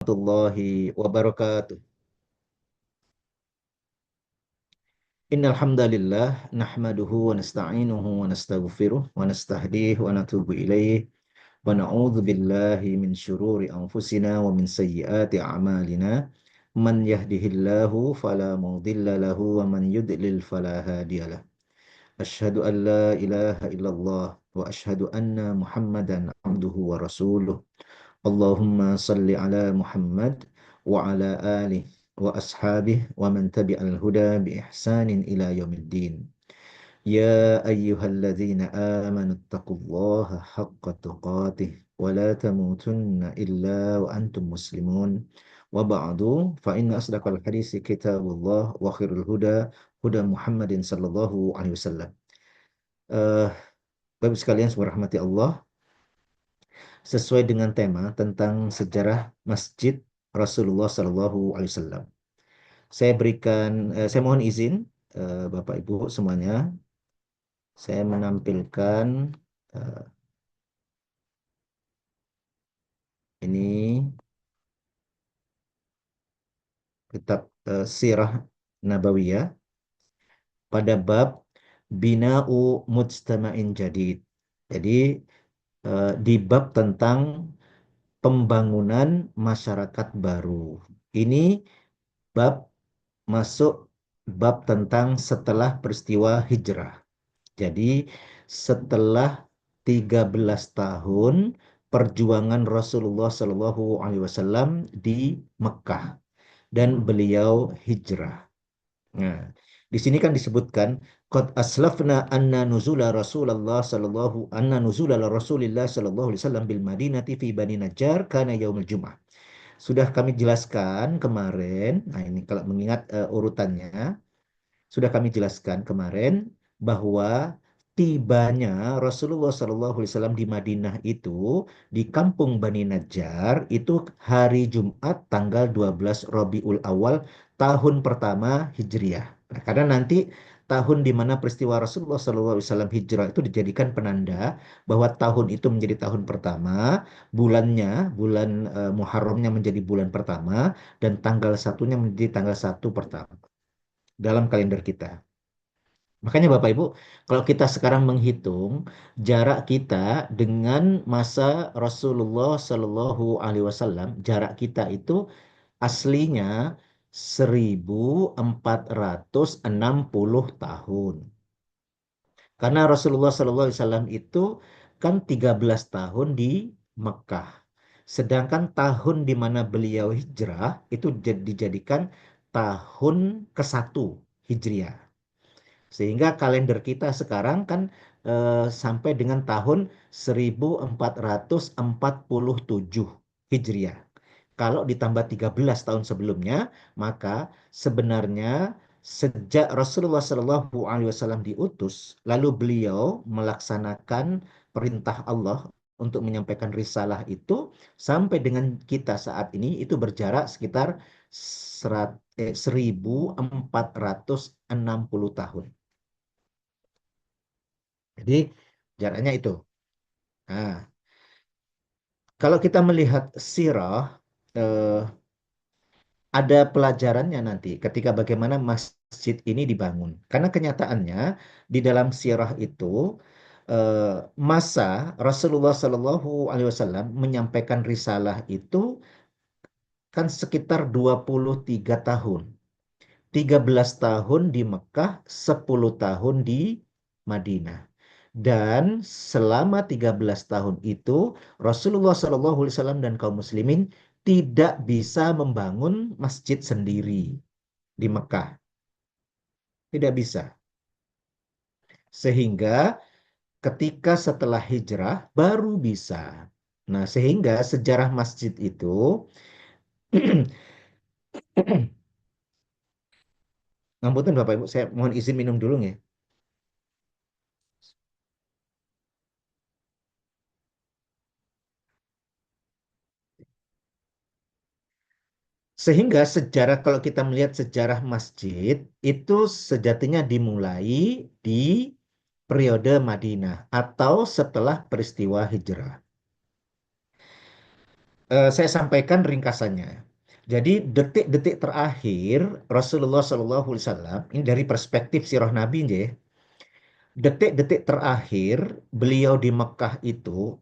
warahmatullahi wabarakatuh. Innal hamdalillah nahmaduhu wa nasta'inuhu wa nastaghfiruh wa nastahdihi wa natubu ilaih wa na'udzu billahi min syururi anfusina wa min sayyiati a'malina. Man yahdihillahu fala mudilla lahu wa man yudlil fala hadiyalah. Asyhadu an la ilaha illallah wa asyhadu anna Muhammadan abduhu wa rasuluh. Allahumma salli ala Muhammad wa ala alihi wa ashabihi wa man tabi'al huda bi ihsanin ila yaumiddin. Ya ayyuhalladzina amanu taqullaha haqqa tuqatih wa la tamutunna illa wa antum muslimun. Wa ba'du fa inna asdaqal hadisi kitabullah wa khairul huda huda Muhammadin sallallahu alaihi wasallam. Eh, Bapak sekalian semua rahmati Allah, sesuai dengan tema tentang sejarah Masjid Rasulullah Sallallahu Alaihi Wasallam. Saya mohon izin Bapak Ibu semuanya, saya menampilkan eh, ini kitab Sirah Nabawiyah pada bab Bina'u Mujtama'in Jadid. Jadi di bab tentang pembangunan masyarakat baru. Ini bab masuk bab tentang setelah peristiwa hijrah. Jadi setelah 13 tahun perjuangan Rasulullah Shallallahu Alaihi Wasallam di Mekah dan beliau hijrah. Nah, di sini kan disebutkan qad aslafna anna nuzula Rasulillah sallallahu alaihi wasallam bil Madinati fi Bani Najjar kana yaumul Jum'ah. Sudah kami jelaskan kemarin. Nah, ini kalau mengingat urutannya, sudah kami jelaskan kemarin bahwa tibanya Rasulullah SAW di Madinah itu di kampung Bani Najjar itu hari Jumat tanggal 12 Rabiul Awal tahun pertama Hijriah. Nah, karena nanti tahun di mana peristiwa Rasulullah SAW hijrah itu dijadikan penanda bahwa tahun itu menjadi tahun pertama, bulannya, bulan Muharramnya menjadi bulan pertama, dan tanggal satunya menjadi tanggal satu pertama dalam kalender kita. Makanya Bapak Ibu, kalau kita sekarang menghitung jarak kita dengan masa Rasulullah Shallallahu Alaihi Wasallam, jarak kita itu aslinya 1460 tahun. Karena Rasulullah SAW itu kan 13 tahun di Mekah. Sedangkan tahun di mana beliau hijrah itu dijadikan tahun ke-1 Hijriah. Sehingga kalender kita sekarang kan sampai dengan tahun 1447 Hijriah. Kalau ditambah 13 tahun sebelumnya, maka sebenarnya sejak Rasulullah SAW diutus, lalu beliau melaksanakan perintah Allah untuk menyampaikan risalah itu, sampai dengan kita saat ini itu berjarak sekitar 1460 tahun. Jadi jaraknya itu. Nah, kalau kita melihat sirah, eh, ada pelajarannya nanti ketika bagaimana masjid ini dibangun. Karena kenyataannya di dalam sirah itu eh, masa Rasulullah Shallallahu Alaihi Wasallam menyampaikan risalah itu kan sekitar 23 tahun. 13 tahun di Mekah, 10 tahun di Madinah. Dan selama 13 tahun itu Rasulullah SAW dan kaum muslimin tidak bisa membangun masjid sendiri di Mekah. Tidak bisa. Sehingga ketika setelah hijrah baru bisa. Nah, sehingga sejarah masjid itu ngapunten Bapak Ibu, saya mohon izin minum dulu ya. Sehingga sejarah kalau kita melihat sejarah masjid itu sejatinya dimulai di periode Madinah atau setelah peristiwa hijrah. Saya sampaikan ringkasannya. Jadi detik-detik terakhir Rasulullah SAW ini dari perspektif sirah Nabi ya, detik-detik terakhir beliau di Mekah itu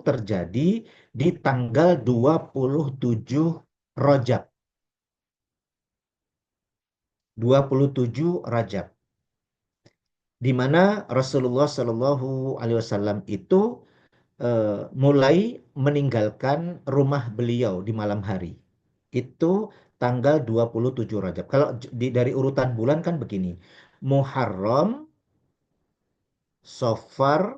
terjadi di tanggal 27 Rajab, 27 Rajab, di mana Rasulullah SAW itu mulai meninggalkan rumah beliau di malam hari. Itu tanggal 27 Rajab. Kalau dari urutan bulan kan begini. Muharram, Safar,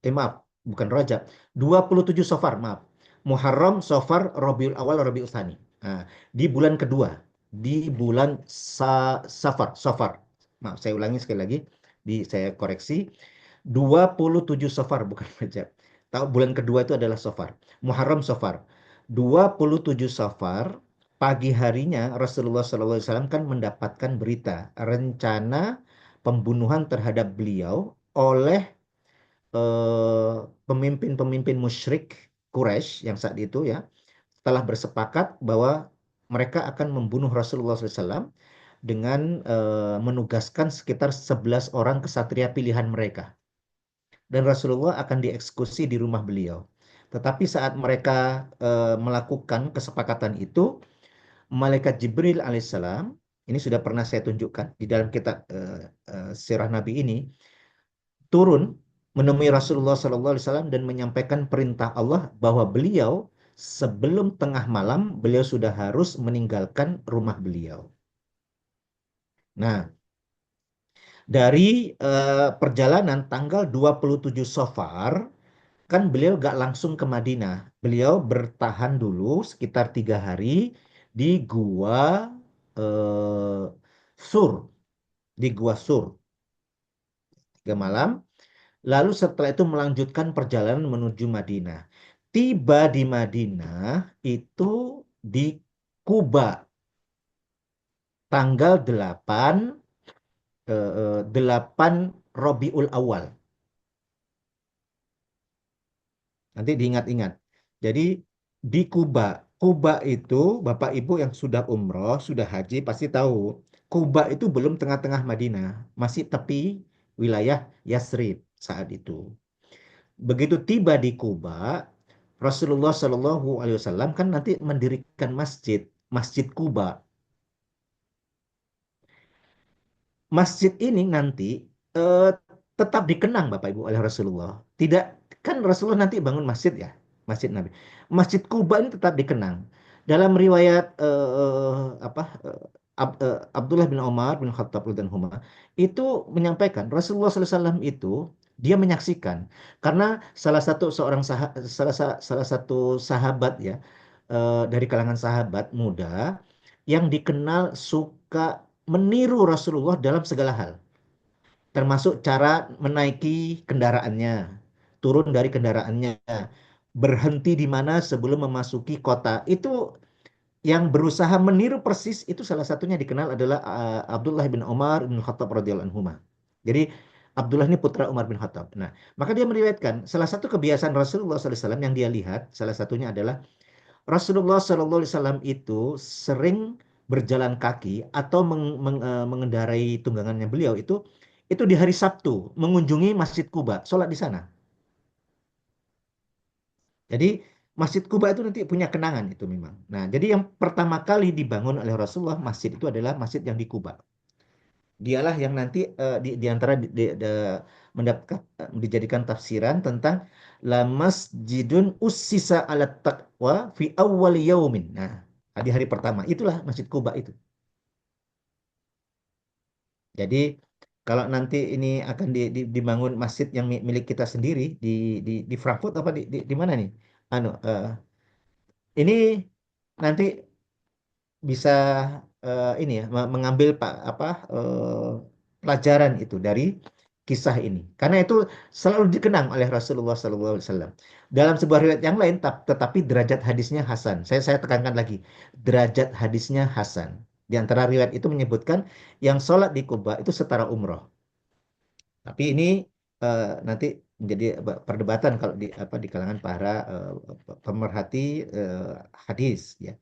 maaf, bukan Rajab. 27 Safar, maaf. Muharram, Safar, Rabiul Awal, Rabiul Tsani. Nah, di bulan kedua, di bulan Safar, Safar. Maaf, saya ulangi sekali lagi. Saya koreksi. 27 Safar, bukan Rajab. Tahu bulan kedua itu adalah Safar. Muharram, Safar. 27 Safar, pagi harinya Rasulullah SAW kan mendapatkan berita rencana pembunuhan terhadap beliau oleh pemimpin-pemimpin musyrik Quraisy yang saat itu ya telah bersepakat bahwa mereka akan membunuh Rasulullah SAW dengan menugaskan sekitar 11 orang kesatria pilihan mereka. Dan Rasulullah akan dieksekusi di rumah beliau. Tetapi saat mereka melakukan kesepakatan itu, Malaikat Jibril alaihissalam, ini sudah pernah saya tunjukkan di dalam kitab Sirah Nabi ini, turun menemui Rasulullah SAW dan menyampaikan perintah Allah bahwa beliau sebelum tengah malam beliau sudah harus meninggalkan rumah beliau. Nah, dari perjalanan tanggal 27 Safar, kan beliau gak langsung ke Madinah. Beliau bertahan dulu sekitar 3 hari di Gua eh, Sur, di Gua Sur, 3 malam. Lalu setelah itu melanjutkan perjalanan menuju Madinah. Tiba di Madinah itu di Kuba tanggal 8 Rabiul Awal. Nanti diingat-ingat. Jadi di Kuba, Kuba itu Bapak Ibu yang sudah umroh, sudah haji pasti tahu. Kuba itu belum tengah-tengah Madinah, masih tepi wilayah Yasrib saat itu. Begitu tiba di Kuba, Rasulullah SAW kan nanti mendirikan masjid, Masjid Kuba. Masjid ini nanti eh, tetap dikenang Bapak Ibu oleh Rasulullah. Tidak, kan Rasulullah nanti bangun masjid ya, Masjid Nabi. Masjid Kuba ini tetap dikenang. Dalam riwayat Abdullah bin Umar bin Khattab radhiyallahu itu menyampaikan Rasulullah SAW itu dia menyaksikan karena salah satu sahabat ya dari kalangan sahabat muda yang dikenal suka meniru Rasulullah dalam segala hal, termasuk cara menaiki kendaraannya, turun dari kendaraannya, berhenti di mana sebelum memasuki kota. Itu yang berusaha meniru persis itu salah satunya dikenal adalah Abdullah bin Umar bin Khattab radhiyallahu anhu. Jadi Abdullah ini putra Umar bin Khattab. Nah, maka dia meriwayatkan salah satu kebiasaan Rasulullah SAW yang dia lihat, salah satunya adalah Rasulullah SAW itu sering berjalan kaki atau mengendarai tunggangannya beliau itu di hari Sabtu mengunjungi Masjid Kuba, sholat di sana. Jadi Masjid Kuba itu nanti punya kenangan itu memang. Nah, jadi yang pertama kali dibangun oleh Rasulullah masjid itu adalah masjid yang di Kuba. Dialah yang nanti di antara mendapatkan dijadikan tafsiran tentang la masjidun ussisa ala taqwa fi awwal yaumin. Nah, di hari pertama itulah Masjid Kuba itu. Jadi kalau nanti ini akan dibangun masjid yang milik kita sendiri di Frankfurt apa di mana nih? Anu ini nanti bisa ini ya mengambil pelajaran itu dari kisah ini karena itu selalu dikenang oleh Rasulullah SAW. Dalam sebuah riwayat yang lain tetapi derajat hadisnya Hasan. Saya tekankan lagi derajat hadisnya Hasan. Di antara riwayat itu menyebutkan yang sholat di Kuba itu setara umroh. Tapi ini nanti menjadi perdebatan kalau di kalangan para pemerhati hadis ya.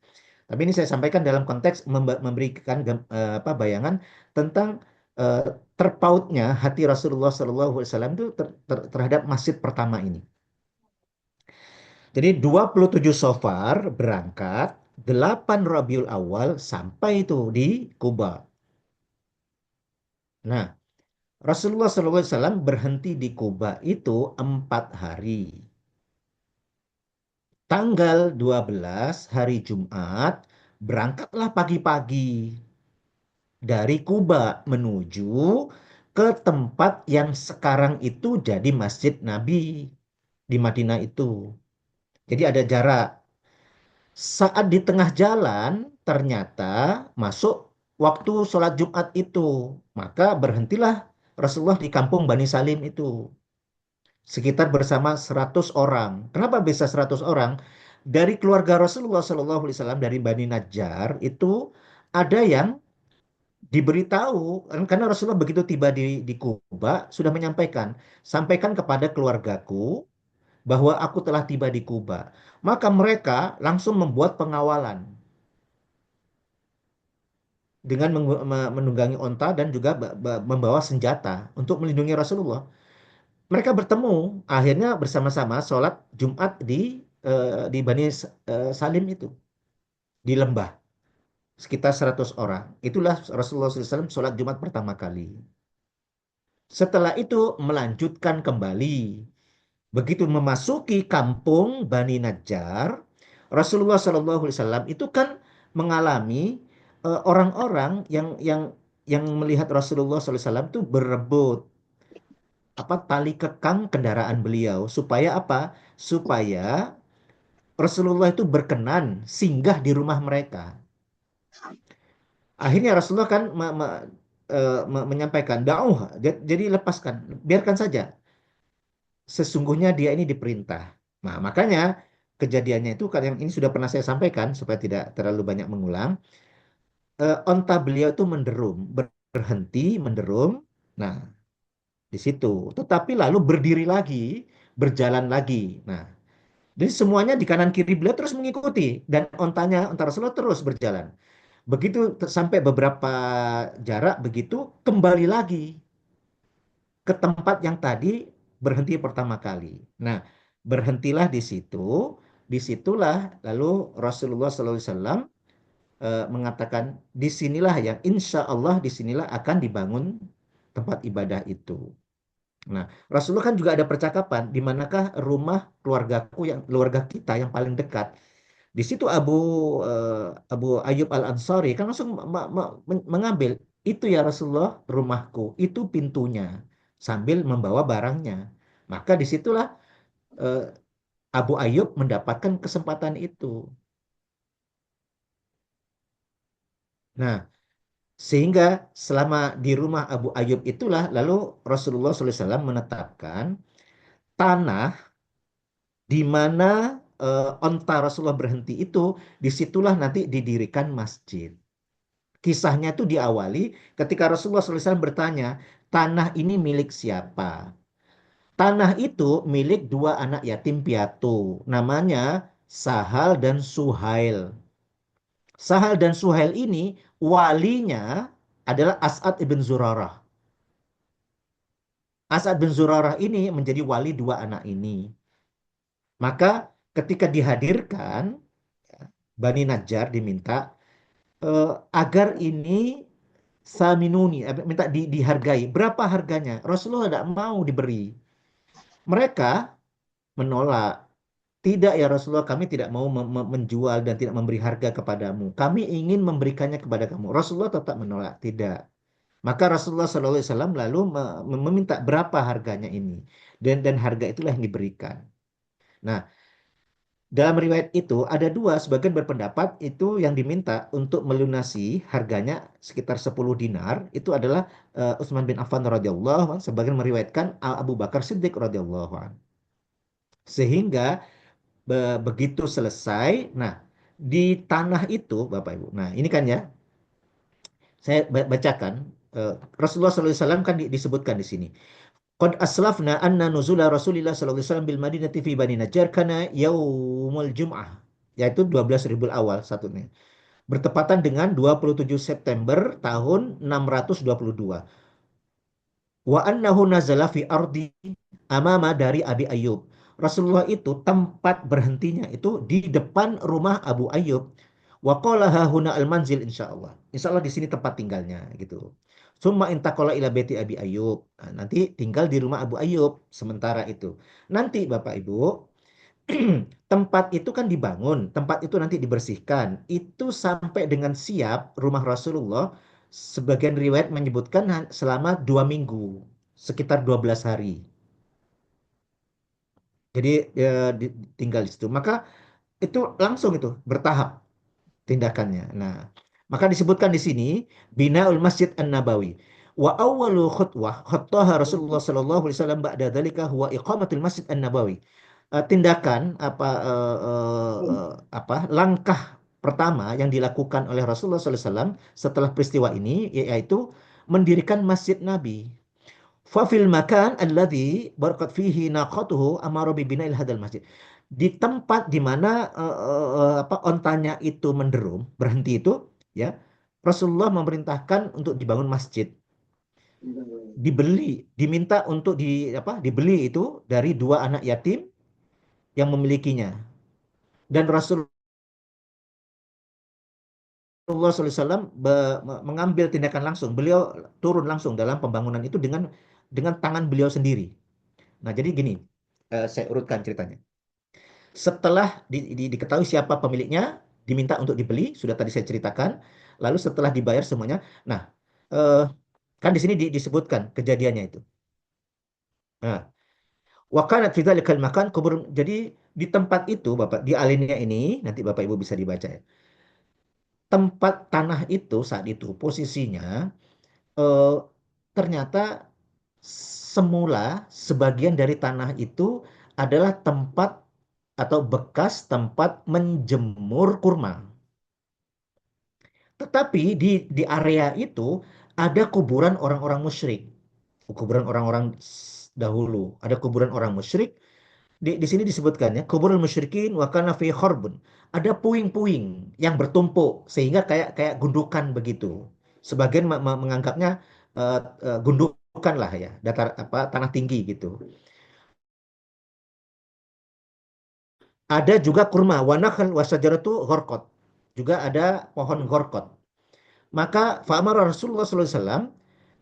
Tapi ini saya sampaikan dalam konteks memberikan bayangan tentang eh, terpautnya hati Rasulullah SAW itu terhadap masjid pertama ini. Jadi 27 Safar berangkat, 8 Rabiul Awal sampai itu di Kuba. Nah, Rasulullah SAW berhenti di Kuba itu 4 hari. Tanggal 12 hari Jumat, berangkatlah pagi-pagi dari Kuba menuju ke tempat yang sekarang itu jadi Masjid Nabi di Madinah itu. Jadi ada jarak. Saat di tengah jalan, ternyata masuk waktu sholat Jumat itu. Maka berhentilah Rasulullah di kampung Bani Salim itu. Sekitar bersama 100 orang. Kenapa bisa 100 orang? Dari keluarga Rasulullah SAW dari Bani Najjar itu ada yang diberitahu karena Rasulullah begitu tiba di Kuba sudah menyampaikan, sampaikan kepada keluargaku bahwa aku telah tiba di Kuba. Maka mereka langsung membuat pengawalan dengan menunggangi onta dan juga membawa senjata untuk melindungi Rasulullah. Mereka bertemu akhirnya bersama-sama sholat Jumat di Bani Salim itu di lembah sekitar 100 orang. Itulah Rasulullah SAW sholat Jumat pertama kali. Setelah itu melanjutkan kembali. Begitu memasuki kampung Bani Najjar, Rasulullah SAW itu kan mengalami orang-orang yang melihat Rasulullah SAW itu berebut tali kekang kendaraan beliau supaya apa? Supaya Rasulullah itu berkenan singgah di rumah mereka. Akhirnya Rasulullah kan menyampaikan, "Dauh, jadi lepaskan, biarkan saja. Sesungguhnya dia ini diperintah." Nah, makanya kejadiannya itu kan yang ini sudah pernah saya sampaikan supaya tidak terlalu banyak mengulang. Onta beliau itu menderum, berhenti menderum. Nah, di situ. Tetapi lalu berdiri lagi, berjalan lagi. Nah, jadi semuanya di kanan kiri beliau terus mengikuti dan onta Rasulullah terus berjalan. Begitu sampai beberapa jarak begitu kembali lagi ke tempat yang tadi berhenti pertama kali. Nah, berhentilah di situ, disitulah lalu Rasulullah SAW mengatakan, disinilah yang insya Allah disinilah akan dibangun tempat ibadah itu. Nah, Rasulullah kan juga ada percakapan, di manakah rumah keluarga kita yang paling dekat. Di situ Abu Ayyub Al-Ansari kan langsung mengambil itu ya Rasulullah rumahku, itu pintunya sambil membawa barangnya. Maka disitulah eh, Abu Ayyub mendapatkan kesempatan itu. Nah, sehingga selama di rumah Abu Ayyub itulah lalu Rasulullah SAW menetapkan tanah di mana onta Rasulullah berhenti itu, disitulah nanti didirikan masjid. Kisahnya itu diawali ketika Rasulullah SAW bertanya, tanah ini milik siapa? Tanah itu milik dua anak yatim piatu, namanya Sahal dan Suhail. Sahal dan Suhail ini walinya adalah As'ad ibn Zurarah. As'ad bin Zurarah ini menjadi wali dua anak ini. Maka ketika dihadirkan, Bani Najjar diminta agar ini saminuni, minta dihargai. Berapa harganya? Rasulullah tidak mau diberi. Mereka menolak. Tidak ya Rasulullah, kami tidak mau menjual dan tidak memberi harga kepadamu. Kami ingin memberikannya kepada kamu. Rasulullah tetap menolak. Tidak. Maka Rasulullah SAW lalu meminta berapa harganya ini. Dan harga itulah yang diberikan. Nah, dalam riwayat itu ada dua, sebagian berpendapat itu yang diminta untuk melunasi harganya sekitar 10 dinar itu adalah Utsman bin Affan radhiyallahu anhu, sebagian meriwayatkan Abu Bakar Siddiq radhiyallahu anhu. Sehingga begitu selesai, nah di tanah itu Bapak Ibu. Nah, ini kan ya, saya bacakan Rasulullah SAW kan disebutkan di sini. Qad aslafna anna nuzula Rasulillah sallallahu alaihi wasallam bil Madinati fi Bani Najjar kana yaumul Jum'ah, yaitu 12 Rabiul Awal satunya. Bertepatan dengan 27 September tahun 622. Wa annahu nazala fi ardi amama dari Abi Ayyub. Rasulullah itu tempat berhentinya itu di depan rumah Abu Ayyub. Wa qala huna al-manzil insyaallah. Insyaallah di sini tempat tinggalnya gitu. Summa intaqala ila baiti Abi Ayyub. Nah, nanti tinggal di rumah Abu Ayyub sementara itu. Nanti Bapak Ibu, tempat itu kan dibangun, tempat itu nanti dibersihkan. Itu sampai dengan siap rumah Rasulullah, sebagian riwayat menyebutkan selama 2 minggu, sekitar 12 hari. Jadi tinggal di situ. Maka itu langsung itu bertahap tindakannya. Nah, maka disebutkan di sini binaul Masjid An-Nabawi. Wa awwalu khutwah khattaha Rasulullah sallallahu alaihi wasallam ba'da dzalika huwa iqamatul Masjid An-Nabawi. Tindakan apa langkah pertama yang dilakukan oleh Rasulullah sallallahu alaihi wasallam setelah peristiwa ini yaitu mendirikan Masjid Nabi. Fafil makan alladhi barakat fihi naqatuhu amara bi bina'il hadal masjid. Di tempat di mana apa ontanya itu menderum, berhenti itu, ya. Rasulullah memerintahkan untuk dibangun masjid. Diminta untuk dibeli itu dari dua anak yatim yang memilikinya. Dan Rasulullah SAW mengambil tindakan langsung. Beliau turun langsung dalam pembangunan itu dengan tangan beliau sendiri. Nah, jadi gini, saya urutkan ceritanya. Setelah diketahui siapa pemiliknya, diminta untuk dibeli, sudah tadi saya ceritakan. Lalu setelah dibayar semuanya, nah, eh, kan di sini disebutkan kejadiannya itu. Nah, wakanat fi dzalikal makan kubur. Jadi di tempat itu, Bapak, di alinea ini, nanti Bapak Ibu bisa dibaca ya. Tempat tanah itu saat itu posisinya eh, ternyata semula sebagian dari tanah itu adalah tempat atau bekas tempat menjemur kurma. Tetapi di area itu ada kuburan orang-orang musyrik, kuburan orang-orang dahulu, ada kuburan orang musyrik. Di sini disebutkan ya, kuburan musyrikin wa kana fi kharbun. Ada puing-puing yang bertumpuk sehingga kayak kayak gundukan begitu. Sebagian menganggapnya gundukan lah ya, datar apa tanah tinggi gitu. Ada juga kurma, wanakhl wasajaratu gharqad. Juga ada pohon gharqad. Maka fa'amara Rasulullah SAW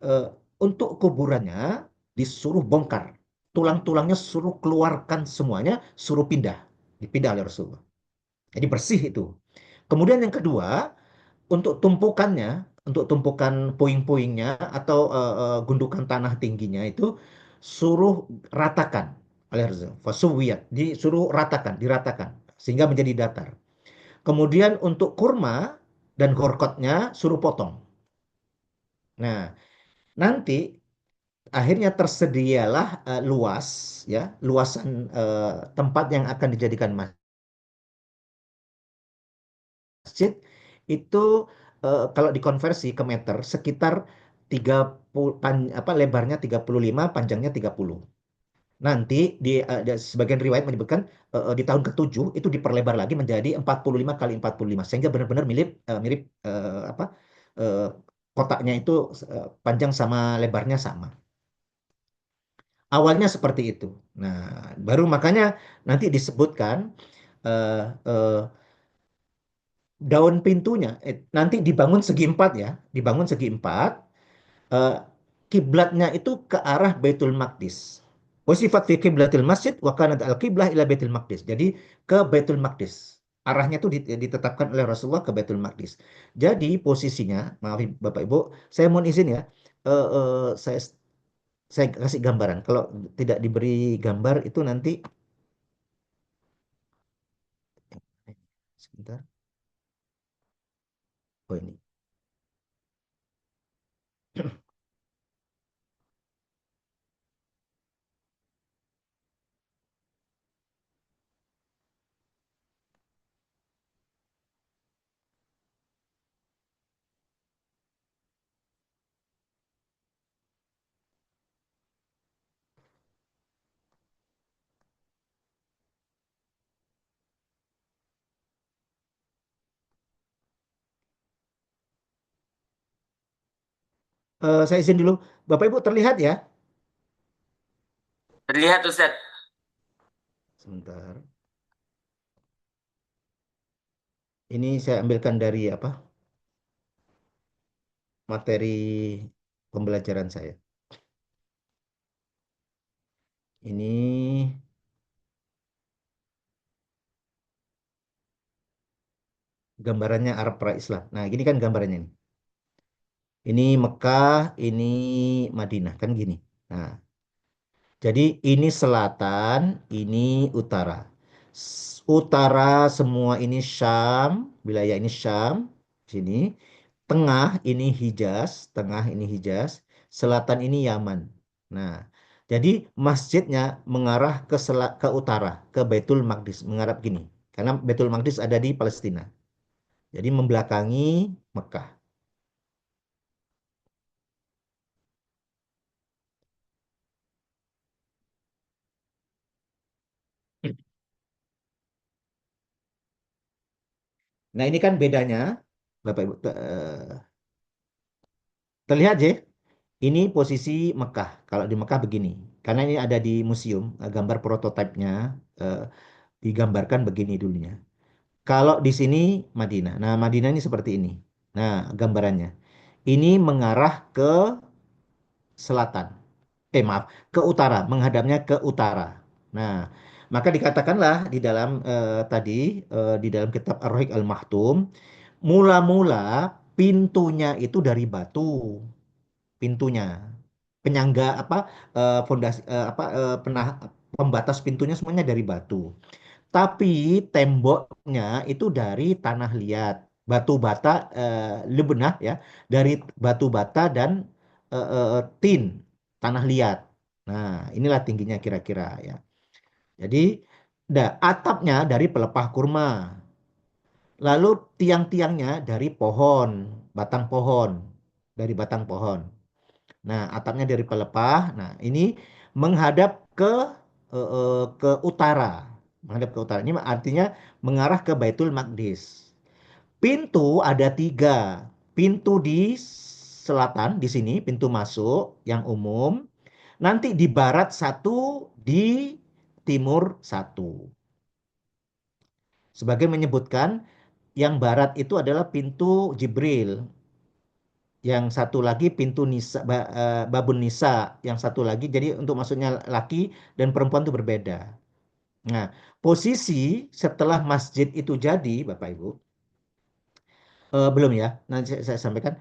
eh, untuk kuburannya disuruh bongkar. Tulang-tulangnya suruh keluarkan semuanya, suruh pindah. Dipindah oleh Rasulullah. Jadi bersih itu. Kemudian yang kedua, untuk tumpukannya, untuk tumpukan puing-puingnya atau gundukan tanah tingginya itu suruh ratakan oleh Rasulullah. Fasuwiyat, disuruh ratakan, diratakan sehingga menjadi datar. Kemudian untuk kurma dan gorkotnya suruh potong. Nah, nanti akhirnya tersedialah luas ya, luasan tempat yang akan dijadikan masjid itu kalau dikonversi ke meter sekitar 30 lebarnya 35, panjangnya 30. Nanti sebagian riwayat menyebutkan di tahun ke-7 itu diperlebar lagi menjadi 45 kali 45 sehingga benar-benar mirip apa eh, kotaknya itu panjang sama lebarnya sama. Awalnya seperti itu. Nah, baru makanya nanti disebutkan eh, eh, daun pintunya nanti dibangun segi empat ya, dibangun segi empat. eh, Kiblatnya itu ke arah Baitul Maqdis. Wasifat fi kiblatil masjid wa kanat al kiblah ila Baitul Maqdis. Jadi ke Baitul Maqdis. Arahnya itu ditetapkan oleh Rasulullah ke Baitul Maqdis. Jadi posisinya, maaf Bapak Ibu, saya mohon izin ya, eh, eh, saya saya kasih gambaran. Kalau tidak diberi gambar itu nanti sebentar. Oh ini. Saya izin dulu. Bapak Ibu terlihat ya? Terlihat Ustadz. Sebentar. Ini saya ambilkan dari apa? Materi pembelajaran saya. Ini gambarannya Arab pra-Islam. Nah, gini kan gambarannya nih. Ini Mekah, ini Madinah, kan gini. Nah, jadi ini selatan, ini utara. Utara semua ini Syam, wilayah ini Syam, sini. Tengah ini Hijaz, tengah ini Hijaz, selatan ini Yaman. Nah, jadi masjidnya mengarah ke utara, ke Baitul Maqdis, mengarah gini. Karena Baitul Maqdis ada di Palestina. Jadi membelakangi Mekah. Nah, ini kan bedanya, Bapak Ibu. Terlihat ya, ini posisi Mekah. Kalau di Mekah begini. Karena ini ada di museum, gambar prototipenya eh, digambarkan begini dulunya. Kalau di sini Madinah. Nah, Madinah ini seperti ini. Nah, gambarannya. Ini mengarah ke selatan. Maaf, ke utara, menghadapnya ke utara. Nah, maka dikatakanlah di dalam di dalam kitab Ar-Rahiq Al-Maktum, mula-mula pintunya itu dari batu, pintunya. Penyangga apa fondasi apa pembatas pintunya semuanya dari batu. Tapi temboknya itu dari tanah liat, batu bata, lebenah ya, dari batu bata dan tin, tanah liat. Nah, inilah tingginya kira-kira ya. Jadi, atapnya dari pelepah kurma. Lalu tiang-tiangnya dari pohon, batang pohon, dari batang pohon. Nah, atapnya dari pelepah. Nah, ini menghadap ke utara, menghadap ke utara. Ini artinya mengarah ke Baitul Maqdis. Pintu ada tiga. Pintu di selatan, di sini, pintu masuk yang umum. Nanti di barat satu, di timur satu. Sebagai menyebutkan, yang barat itu adalah pintu Jibril. Yang satu lagi pintu Nisa, Babun Nisa. Yang satu lagi, jadi untuk masuknya laki dan perempuan itu berbeda. Nah, posisi setelah masjid itu jadi, Bapak Ibu, belum ya. Nanti saya sampaikan.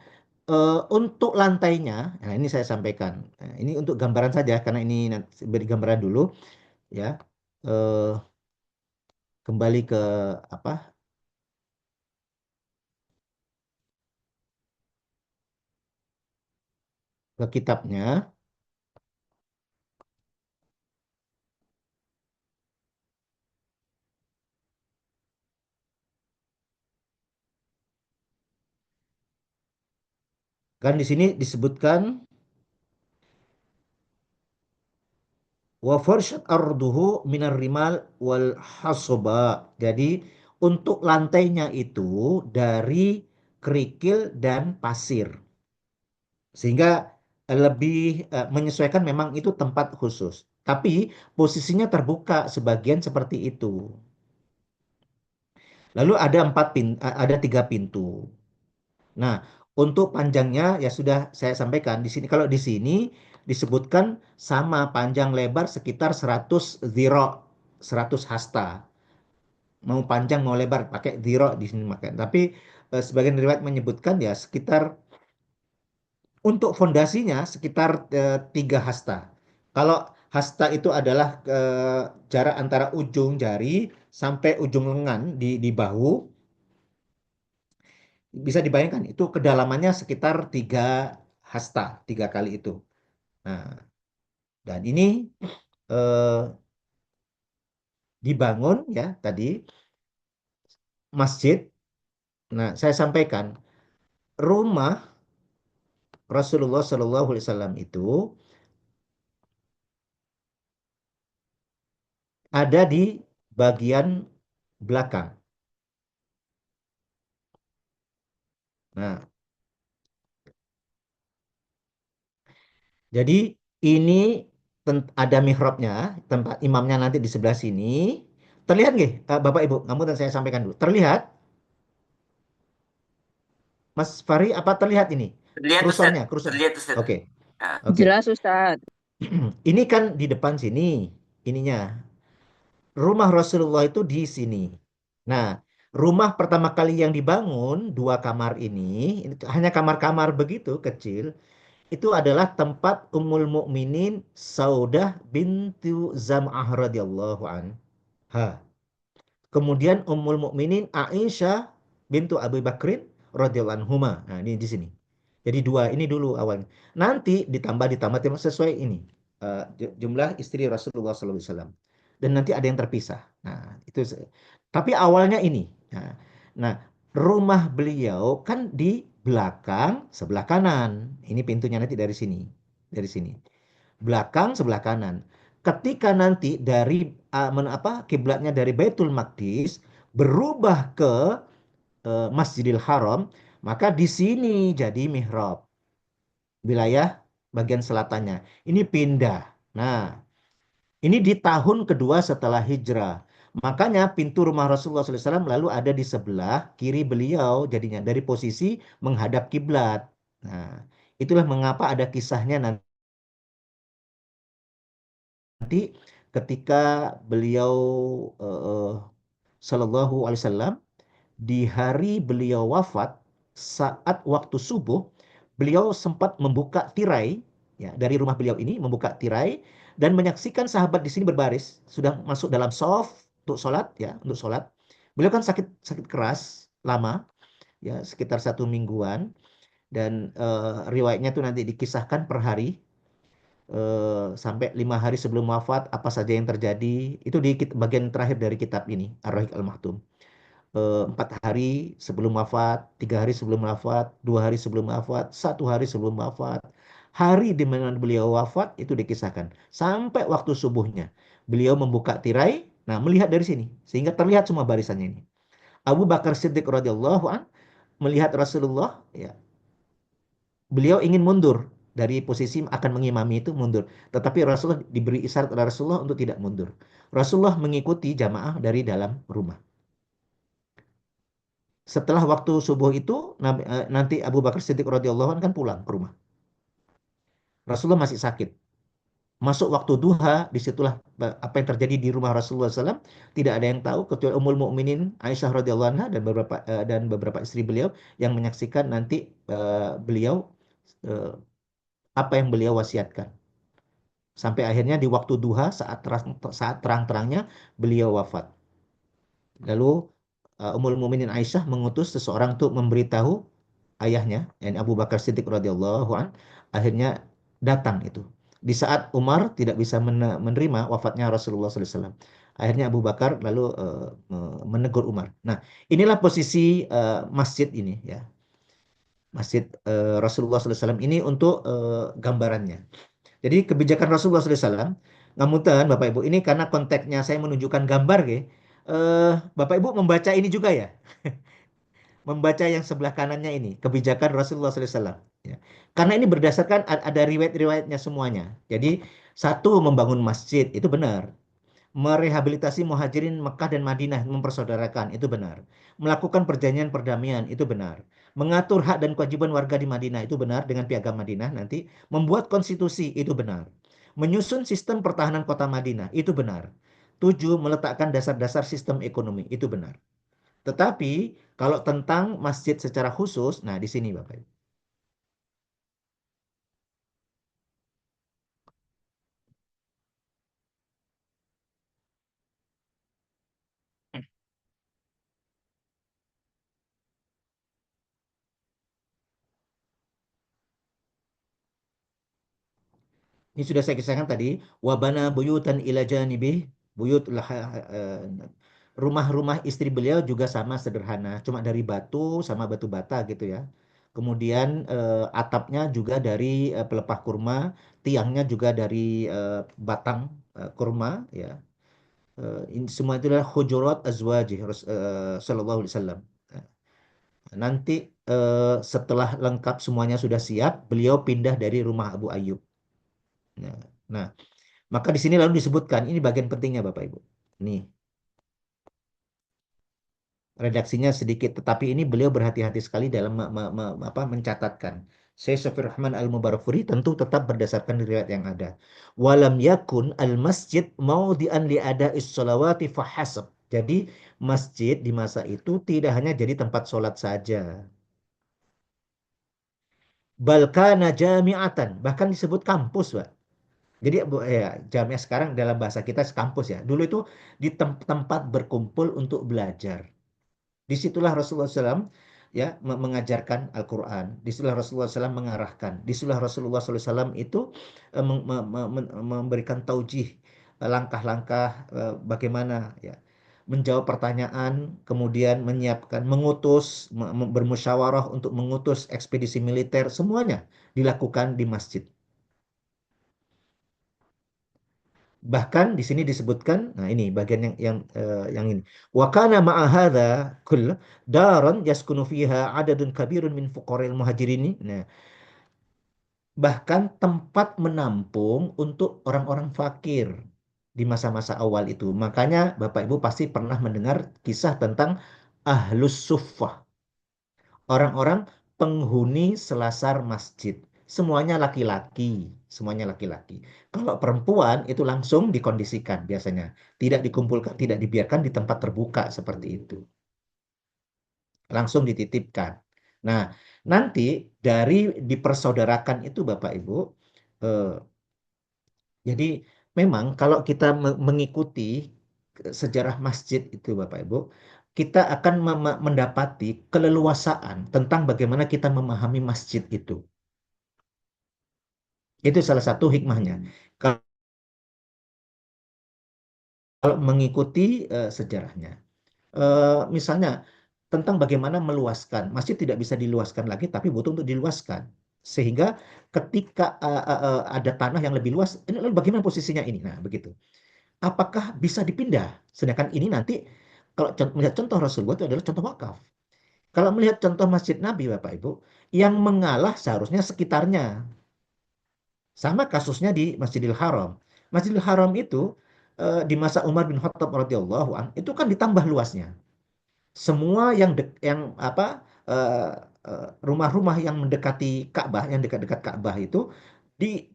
Untuk lantainya, nah ini saya sampaikan. Nah, ini untuk gambaran saja karena ini nanti beri gambaran dulu ya. Eh, Kembali ke apa? Ke kitabnya. Kan di sini disebutkan wa farshat arduhu minar rimal wal hasoba. Jadi untuk lantainya itu dari kerikil dan pasir. Sehingga lebih menyesuaikan memang itu tempat khusus. Tapi posisinya terbuka sebagian seperti itu. Lalu ada ada tiga pintu. Nah, untuk panjangnya ya sudah saya sampaikan di sini. Kalau di sini disebutkan sama panjang lebar sekitar 100 ziro, 100 hasta. Mau panjang mau lebar pakai ziro di sini makan. Tapi sebagian riwayat menyebutkan ya sekitar untuk fondasinya sekitar 3 hasta. Kalau hasta itu adalah jarak antara ujung jari sampai ujung lengan di bahu, bisa dibayangkan itu kedalamannya sekitar 3 hasta, 3 kali itu. Nah, dan ini eh, dibangun ya tadi masjid. Nah, saya sampaikan rumah Rasulullah Shallallahu Alaihi Wasallam itu ada di bagian belakang. Nah, Jadi ini ada mihrabnya, tempat imamnya nanti di sebelah sini. Terlihat nggih, Bapak Ibu? Kamu dan saya sampaikan dulu. Terlihat, Mas Fari, apa terlihat ini? Terlihat Ustaz, Kursornya, kursor. terlihat Ustaz. Oke, Nah, oke. Jelas Ustadz. Ini kan di depan sini, ininya. Rumah Rasulullah itu di sini. Nah, rumah pertama kali yang dibangun, dua kamar ini hanya kamar-kamar begitu kecil, itu adalah tempat Ummul Mukminin Saudah bintu Zam'ah radhiyallahu anha. Kemudian Ummul Mukminin Aisyah bintu Abu Bakrin radhiyallahu anhuma. Nah, ini di sini. Jadi dua ini dulu awalnya. Nanti ditambah sesuai ini jumlah istri Rasulullah SAW. Dan nanti ada yang terpisah. Nah, itu tapi awalnya ini. Nah, rumah beliau kan di belakang sebelah kanan. Ini pintunya nanti dari sini. Dari sini belakang sebelah kanan. Ketika nanti dari kiblatnya dari Baitul Maqdis berubah ke Masjidil Haram, maka di sini jadi mihrab, wilayah bagian selatannya. Ini pindah. Nah, ini di tahun kedua setelah hijrah. Makanya pintu rumah Rasulullah SAW lalu ada di sebelah kiri beliau, jadinya dari posisi menghadap kiblat. Nah, itulah mengapa ada kisahnya nanti ketika beliau uh, Sallallahu Alaihi Wasallam di hari beliau wafat saat waktu subuh beliau sempat membuka tirai ya dari rumah beliau ini membuka tirai dan menyaksikan sahabat di sini berbaris sudah masuk dalam shaf untuk sholat ya untuk sholat beliau kan sakit sakit keras lama ya sekitar 1 mingguan dan riwayatnya itu nanti dikisahkan per hari sampai 5 hari sebelum wafat apa saja yang terjadi itu di bagian terakhir dari kitab ini Ar-Rahiq Al-Maktum. 4 hari sebelum wafat, 3 hari sebelum wafat, 2 hari sebelum wafat, 1 hari sebelum wafat, hari di mana beliau wafat itu dikisahkan sampai waktu subuhnya beliau membuka tirai, nah melihat dari sini sehingga terlihat semua barisannya ini. Abu Bakar Siddiq radhiyallahu an melihat Rasulullah ya beliau ingin mundur dari posisi akan mengimami itu mundur. Tetapi Rasulullah diberi isyarat oleh Rasulullah untuk tidak mundur. Rasulullah mengikuti jamaah dari dalam rumah. Setelah waktu subuh itu nanti Abu Bakar Siddiq radhiyallahu anhu kan pulang ke rumah. Rasulullah masih sakit. Masuk waktu duha, disitulah apa yang terjadi di rumah Rasulullah SAW tidak ada yang tahu kecuali Ummul Mukminin Aisyah radhiyallahu anha dan beberapa istri beliau yang menyaksikan nanti beliau eh, apa yang beliau wasiatkan. Sampai akhirnya di waktu duha saat terang-terangnya beliau wafat. Lalu Ummul Mukminin Aisyah mengutus seseorang untuk memberitahu ayahnya, yakni Abu Bakar Siddiq radhiyallahu an, akhirnya datang itu. Di saat Umar tidak bisa menerima wafatnya Rasulullah SAW. Akhirnya Abu Bakar lalu menegur Umar. Nah, inilah posisi masjid ini ya. Masjid Rasulullah SAW ini untuk gambarannya. Jadi kebijakan Rasulullah SAW, ngapunten Bapak Ibu, ini karena konteksnya saya menunjukkan gambar, Bapak Ibu membaca ini juga ya, membaca yang sebelah kanannya ini, kebijakan Rasulullah SAW. Ya. Karena ini berdasarkan ada riwayat-riwayatnya semuanya. Jadi satu membangun masjid itu benar, merehabilitasi muhajirin Mekah dan Madinah mempersaudarakan itu benar, melakukan perjanjian perdamaian itu benar, mengatur hak dan kewajiban warga di Madinah itu benar dengan piagam Madinah nanti, membuat konstitusi itu benar, menyusun sistem pertahanan kota Madinah itu benar, tujuh meletakkan dasar-dasar sistem ekonomi itu benar. Tetapi kalau tentang masjid secara khusus, nah di sini Bapak Ibu. Ini sudah saya kisahkan tadi, wabana buyutan ila janibih, buyut rumah-rumah istri beliau juga sama sederhana, cuma dari batu sama batu bata gitu ya. Kemudian atapnya juga dari pelepah kurma, tiangnya juga dari batang kurma ya. Ini semua itu adalah hujurat azwajih sallallahu alaihi wasallam. Nah, nanti setelah lengkap semuanya sudah siap, beliau pindah dari rumah Abu Ayyub. Nah, nah, maka di sini lalu disebutkan ini bagian pentingnya Bapak Ibu. Nih, redaksinya sedikit, tetapi ini beliau berhati-hati sekali dalam mencatatkan. Syekh Syafiur Rahman Al-Mubarakfuri tentu tetap berdasarkan riwayat yang ada. Walam yakun al-masjid maudi'an li ada'is sholawati fahasab. Jadi masjid di masa itu tidak hanya jadi tempat sholat saja. Balkana jami'atan, bahkan disebut kampus, Pak. Jadi ya, jamiah sekarang dalam bahasa kita kampus ya. Dulu itu di tempat berkumpul untuk belajar. Disitulah Rasulullah SAW ya mengajarkan Al-Quran. Disitulah Rasulullah SAW mengarahkan. Disitulah Rasulullah SAW itu memberikan taujih langkah-langkah bagaimana ya menjawab pertanyaan, kemudian menyiapkan, mengutus, bermusyawarah untuk mengutus ekspedisi militer, semuanya dilakukan di masjid. Bahkan di sini disebutkan, nah ini bagian yang ini. Wa kana ma'a hadza kull daran yaskunu fiha adadun kabirun min fuqara'il muhajirin. Nah, bahkan tempat menampung untuk orang-orang fakir di masa-masa awal itu. Makanya Bapak Ibu pasti pernah mendengar kisah tentang Ahlus Suffah, orang-orang penghuni selasar masjid. Semuanya laki-laki, semuanya laki-laki. Kalau perempuan itu langsung dikondisikan biasanya, tidak dikumpulkan, tidak dibiarkan di tempat terbuka seperti itu, langsung dititipkan. Nah, nanti dari dipersaudarakan itu Bapak Ibu, eh, jadi memang kalau kita mengikuti sejarah masjid itu Bapak Ibu, kita akan mendapati keleluasaan tentang bagaimana kita memahami masjid itu. Itu salah satu hikmahnya. Kalau mengikuti sejarahnya. Misalnya tentang bagaimana meluaskan. Masjid tidak bisa diluaskan lagi, tapi butuh untuk diluaskan. Sehingga ketika ada tanah yang lebih luas, ini lalu bagaimana posisinya ini? Nah, begitu. Apakah bisa dipindah? Sedangkan ini nanti, kalau melihat contoh Rasulullah itu adalah contoh wakaf. Kalau melihat contoh Masjid Nabi, Bapak Ibu, yang mengalah seharusnya sekitarnya. Sama kasusnya di Masjidil Haram. Masjidil Haram itu di masa Umar bin Khattab radhiyallahu an itu kan ditambah luasnya. Semua yang apa rumah-rumah yang mendekati Ka'bah, yang dekat-dekat Ka'bah itu di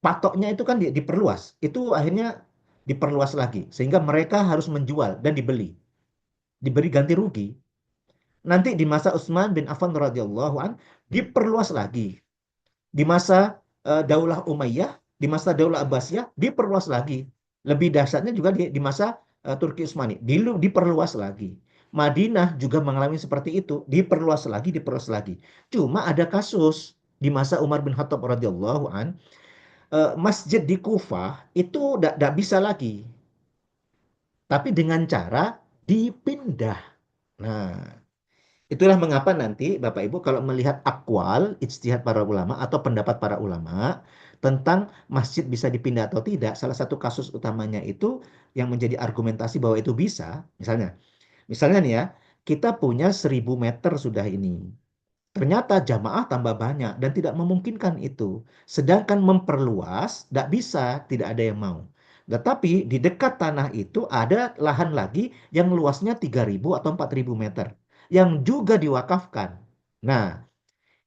patoknya itu kan diperluas. Itu akhirnya diperluas lagi sehingga mereka harus menjual dan diberi ganti rugi. Nanti di masa Utsman bin Affan radhiyallahu an diperluas lagi. Di masa Daulah Umayyah, di masa Daulah Abbasiyah diperluas lagi. Lebih dahsyatnya juga di masa Turki Utsmani, diperluas lagi. Madinah juga mengalami seperti itu, diperluas lagi. Cuma ada kasus di masa Umar bin Khattab radhiyallahu an, masjid di Kufah itu tidak bisa lagi, tapi dengan cara dipindah. Nah, itulah mengapa nanti Bapak Ibu kalau melihat akwal, ijtihad para ulama atau pendapat para ulama tentang masjid bisa dipindah atau tidak, salah satu kasus utamanya itu yang menjadi argumentasi bahwa itu bisa, misalnya nih ya, kita punya 1.000 meter sudah ini. Ternyata jamaah tambah banyak dan tidak memungkinkan itu. Sedangkan memperluas, tidak bisa, tidak ada yang mau. Tetapi di dekat tanah itu ada lahan lagi yang luasnya 3.000 atau 4.000 meter. Yang juga diwakafkan. Nah,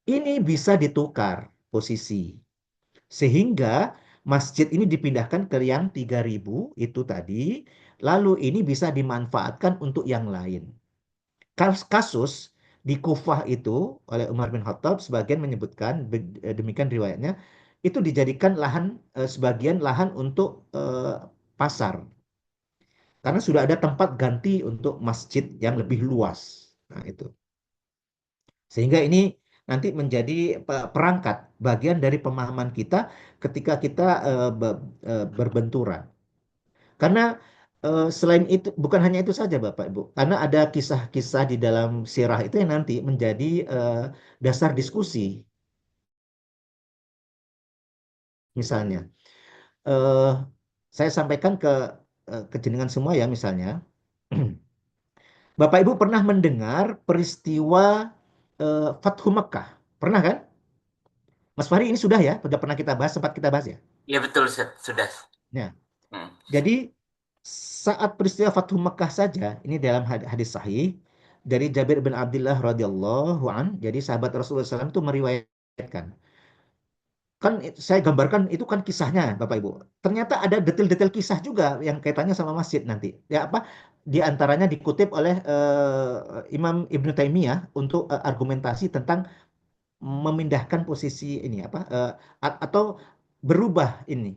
ini bisa ditukar posisi. Sehingga masjid ini dipindahkan ke yang 3.000 itu tadi. Lalu ini bisa dimanfaatkan untuk yang lain. Kasus di Kufah itu oleh Umar bin Khattab sebagian menyebutkan demikian riwayatnya itu dijadikan lahan sebagian lahan untuk pasar karena sudah ada tempat ganti untuk masjid yang lebih luas. Nah, itu. Sehingga ini nanti menjadi perangkat bagian dari pemahaman kita ketika kita berbenturan. Karena selain itu, bukan hanya itu saja Bapak Ibu, karena ada kisah-kisah di dalam sirah itu yang nanti menjadi dasar diskusi. Misalnya, eh, saya sampaikan ke jenengan semua ya misalnya, Bapak Ibu pernah mendengar peristiwa Fathu Mekah? Pernah kan? Mas Fahri ini sudah ya, sudah pernah kita bahas, sempat kita bahas ya. Ya betul, sudah. Nah, Hmm. jadi saat peristiwa Fathu Mekah saja, ini dalam hadis sahih dari Jabir bin Abdullah radhiyallahu an, jadi sahabat Rasulullah SAW itu meriwayatkan. Kan saya gambarkan itu kan kisahnya, Bapak Ibu. Ternyata ada detail-detail kisah juga yang kaitannya sama masjid nanti. Ya apa? Di antaranya dikutip oleh Imam Ibnu Taimiyah untuk argumentasi tentang memindahkan posisi ini apa atau berubah ini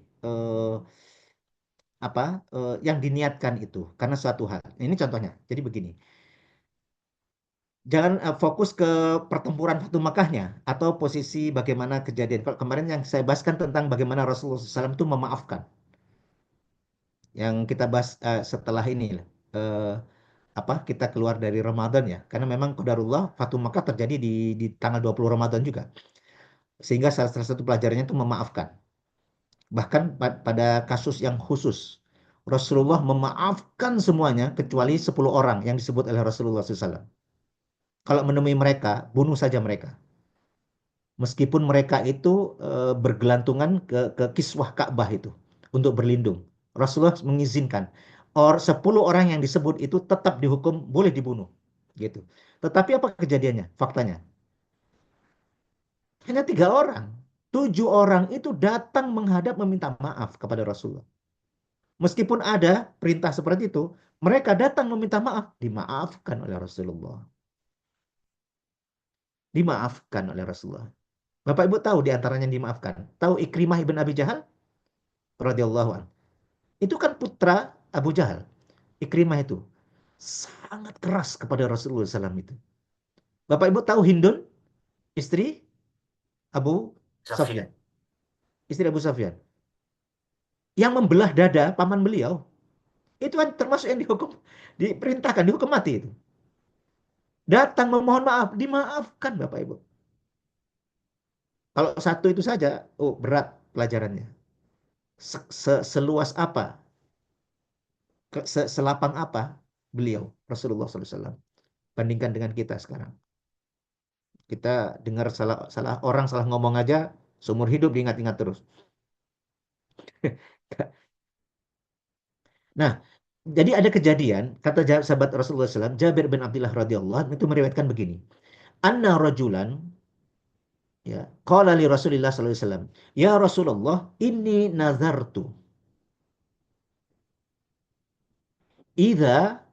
apa yang diniatkan itu karena suatu hal. Ini contohnya. Jadi begini, jangan fokus ke pertempuran Fatu Makkahnya atau posisi bagaimana kejadian. Kalau kemarin yang saya bahaskan tentang bagaimana Rasulullah SAW itu memaafkan. Yang kita bahas setelah ini eh, apa kita keluar dari Ramadan ya. Karena memang qadarullah Fatu Makkah terjadi di tanggal 20 Ramadan juga. Sehingga salah satu pelajarannya itu memaafkan. Bahkan pada kasus yang khusus, Rasulullah memaafkan semuanya kecuali 10 orang yang disebut oleh Rasulullah SAW. Kalau menemui mereka, bunuh saja mereka. Meskipun mereka itu bergelantungan ke kiswah Ka'bah itu untuk berlindung. Rasulullah mengizinkan. 10 orang yang disebut itu tetap dihukum, boleh dibunuh. Gitu. Tetapi apa kejadiannya? Faktanya. Hanya 3 orang. 7 orang itu datang menghadap meminta maaf kepada Rasulullah. Meskipun ada perintah seperti itu, mereka datang meminta maaf, dimaafkan oleh Rasulullah. Dimaafkan oleh Rasulullah. Bapak Ibu tahu di antaranya yang dimaafkan. Tahu Ikrimah ibn Abi Jahal radhiyallahu an. Itu kan putra Abu Jahal. Ikrimah itu sangat keras kepada Rasulullah SAW itu. Bapak Ibu tahu Hindun, istri Abu Sofia. Sufyan, istri Abu Sufyan, yang membelah dada paman beliau, itu kan termasuk yang dihukum, diperintahkan dihukum mati itu. Datang memohon maaf, dimaafkan Bapak Ibu. Kalau satu itu saja, oh berat pelajarannya. Seluas apa, selapang apa beliau Rasulullah SAW bandingkan dengan kita sekarang. Kita dengar salah salah orang salah ngomong aja seumur hidup diingat-ingat terus. Nah, jadi ada kejadian kata sahabat Rasulullah SAW, Jabir bin Abdullah radhiyallahu anhu itu meriwayatkan begini. Anna rajulan ya, qala li Rasulillah sallallahu alaihi wasallam, "Ya Rasulullah, inni nazartu idza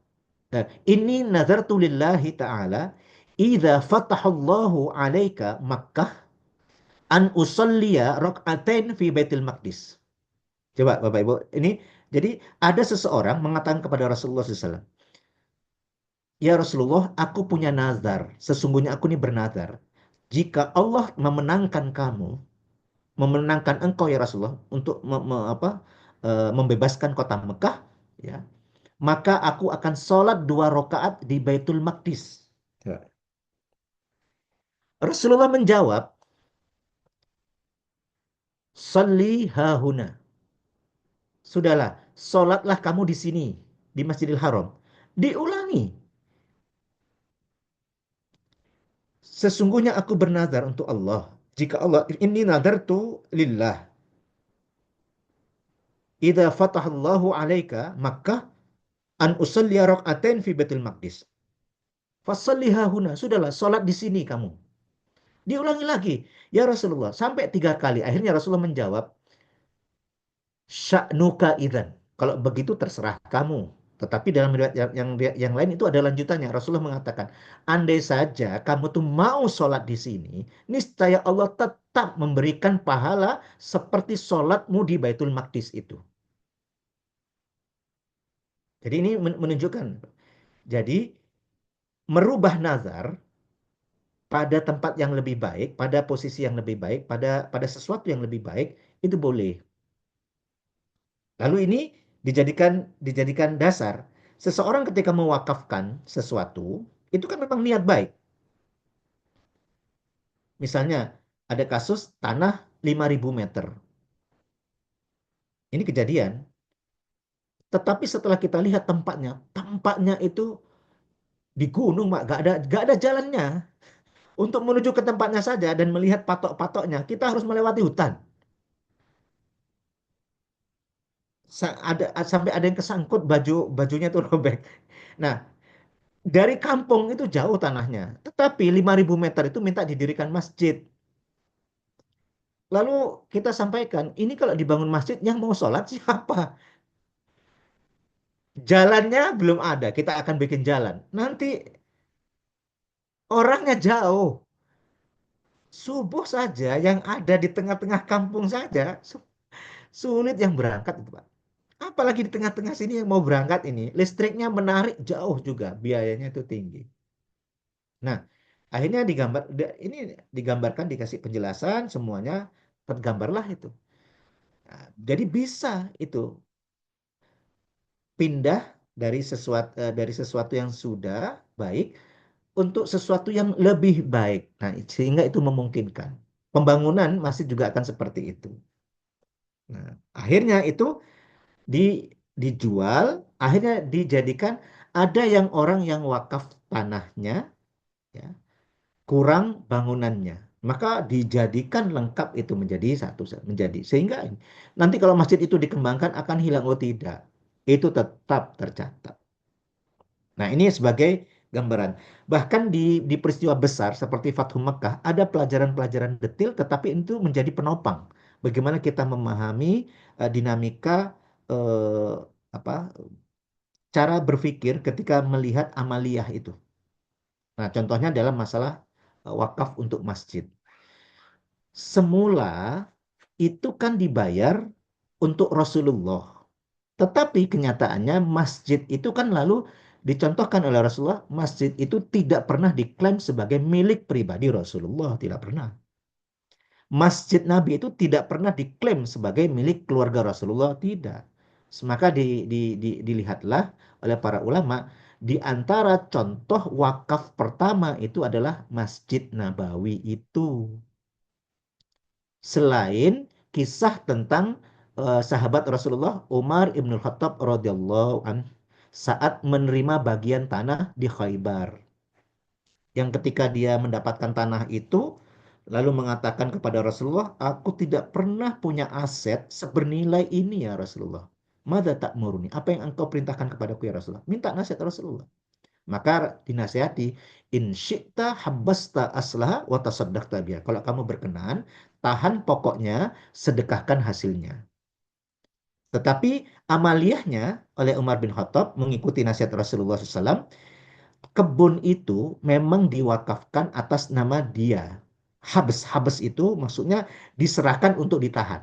inni nazartu lillahi ta'ala idza fatahallahu 'alaika Makkah an usalliya rak'atain fi Baitul Maqdis." Coba Bapak Ibu, ini jadi ada seseorang mengatakan kepada Rasulullah SAW, "Ya Rasulullah, aku punya nazar. Sesungguhnya aku ini bernazar. Jika Allah memenangkan kamu, memenangkan engkau ya Rasulullah untuk membebaskan kota Mekah, ya, maka aku akan sholat 2 rakaat di Baitul Maqdis." Ya. Rasulullah menjawab, "Salli hahuna." Sudahlah, sholatlah kamu di sini, di Masjidil Haram. Diulangi. Sesungguhnya aku bernazar untuk Allah. Jika Allah, ini nadartu lillah. Idza fatahallahu alaika Makkah an usalli rak'atain fi Baitul Maqdis. Fasalliha huna. Sudahlah, sholat di sini kamu. Diulangi lagi. Ya Rasulullah. Sampai 3 kali. Akhirnya Rasulullah menjawab, sya'nuka idzan. Kalau begitu terserah kamu. Tetapi dalam riwayat yang lain itu ada lanjutannya. Rasulullah mengatakan, andai saja kamu tuh mau sholat di sini, niscaya Allah tetap memberikan pahala seperti sholatmu di Baitul Maqdis itu. Jadi ini menunjukkan. Jadi merubah nazar pada tempat yang lebih baik, pada posisi yang lebih baik, pada pada sesuatu yang lebih baik itu boleh. Lalu ini dijadikan dasar. Seseorang ketika mewakafkan sesuatu, itu kan memang niat baik. Misalnya ada kasus tanah 5.000 meter. Ini kejadian. Tetapi setelah kita lihat tempatnya itu di gunung, Pak. Gak ada jalannya. Untuk menuju ke tempatnya saja dan melihat patok-patoknya, kita harus melewati hutan. Sampai ada yang kesangkut bajunya tuh robek. Nah, dari kampung itu jauh tanahnya, tetapi 5.000 meter itu minta didirikan masjid. Lalu kita sampaikan, ini kalau dibangun masjid yang mau sholat siapa? Jalannya belum ada, kita akan bikin jalan. Nanti orangnya jauh. Subuh saja yang ada di tengah-tengah kampung saja sulit yang berangkat itu, Pak. Apalagi di tengah-tengah sini yang mau berangkat ini, listriknya menarik jauh juga, biayanya itu tinggi. Nah, akhirnya ini digambarkan, dikasih penjelasan semuanya, tergambarlah itu. Nah, jadi bisa itu pindah dari sesuatu yang sudah baik untuk sesuatu yang lebih baik. Nah, sehingga itu memungkinkan. Pembangunan masih juga akan seperti itu. Nah, akhirnya itu di, dijual, akhirnya dijadikan ada yang orang yang wakaf tanahnya, ya, kurang bangunannya. Maka dijadikan lengkap itu menjadi satu, menjadi sehingga nanti kalau masjid itu dikembangkan akan hilang, oh tidak. Itu tetap tercatat. Nah, ini sebagai gambaran. Bahkan di peristiwa besar seperti Fathu Mekah, ada pelajaran-pelajaran detil, tetapi itu menjadi penopang. Bagaimana kita memahami dinamika eh, apa cara berpikir ketika melihat amaliyah itu. Nah, contohnya dalam masalah wakaf untuk masjid. Semula itu kan dibayar untuk Rasulullah. Tetapi kenyataannya masjid itu kan lalu dicontohkan oleh Rasulullah, masjid itu tidak pernah diklaim sebagai milik pribadi Rasulullah, tidak pernah. Masjid Nabi itu tidak pernah diklaim sebagai milik keluarga Rasulullah, tidak. Maka dilihatlah oleh para ulama, di antara contoh wakaf pertama itu adalah Masjid Nabawi itu. Selain kisah tentang sahabat Rasulullah Umar ibn Khattab radhiyallahu an saat menerima bagian tanah di Khaybar, yang ketika dia mendapatkan tanah itu lalu mengatakan kepada Rasulullah, aku tidak pernah punya aset sebernilai ini ya Rasulullah. Mada tak murni, apa yang engkau perintahkan kepadaku ya Rasulullah? Minta nasihat Rasulullah. Maka dinasihati, in syi'ta habbasta aslaha wa tasaddaqta biha. Kalau kamu berkenan, tahan pokoknya, sedekahkan hasilnya. Tetapi amaliyahnya oleh Umar bin Khattab mengikuti nasihat Rasulullah SAW, kebun itu memang diwakafkan atas nama dia. Habes, habes itu maksudnya diserahkan untuk ditahan.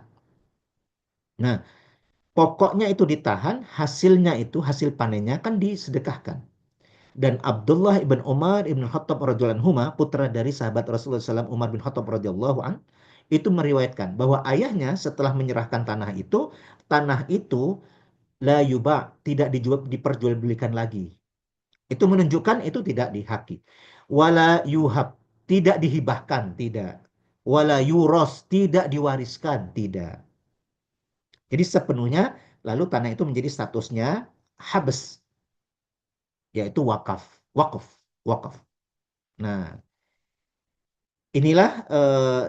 Nah, pokoknya itu ditahan, hasilnya itu, hasil panennya kan disedekahkan. Dan Abdullah ibn Umar ibn Khattab radhiyallahu anhu, putra dari sahabat Rasulullah SAW Umar bin Khattab radhiyallahu an, itu meriwayatkan bahwa ayahnya setelah menyerahkan tanah itu la yuba, tidak dijual, diperjualbelikan lagi. Itu menunjukkan itu tidak dihaki. Wala yuhab, tidak dihibahkan, tidak. Wala yuros, tidak diwariskan, tidak. Jadi sepenuhnya lalu tanah itu menjadi statusnya habes, yaitu wakaf, wakaf, wakaf. Nah, inilah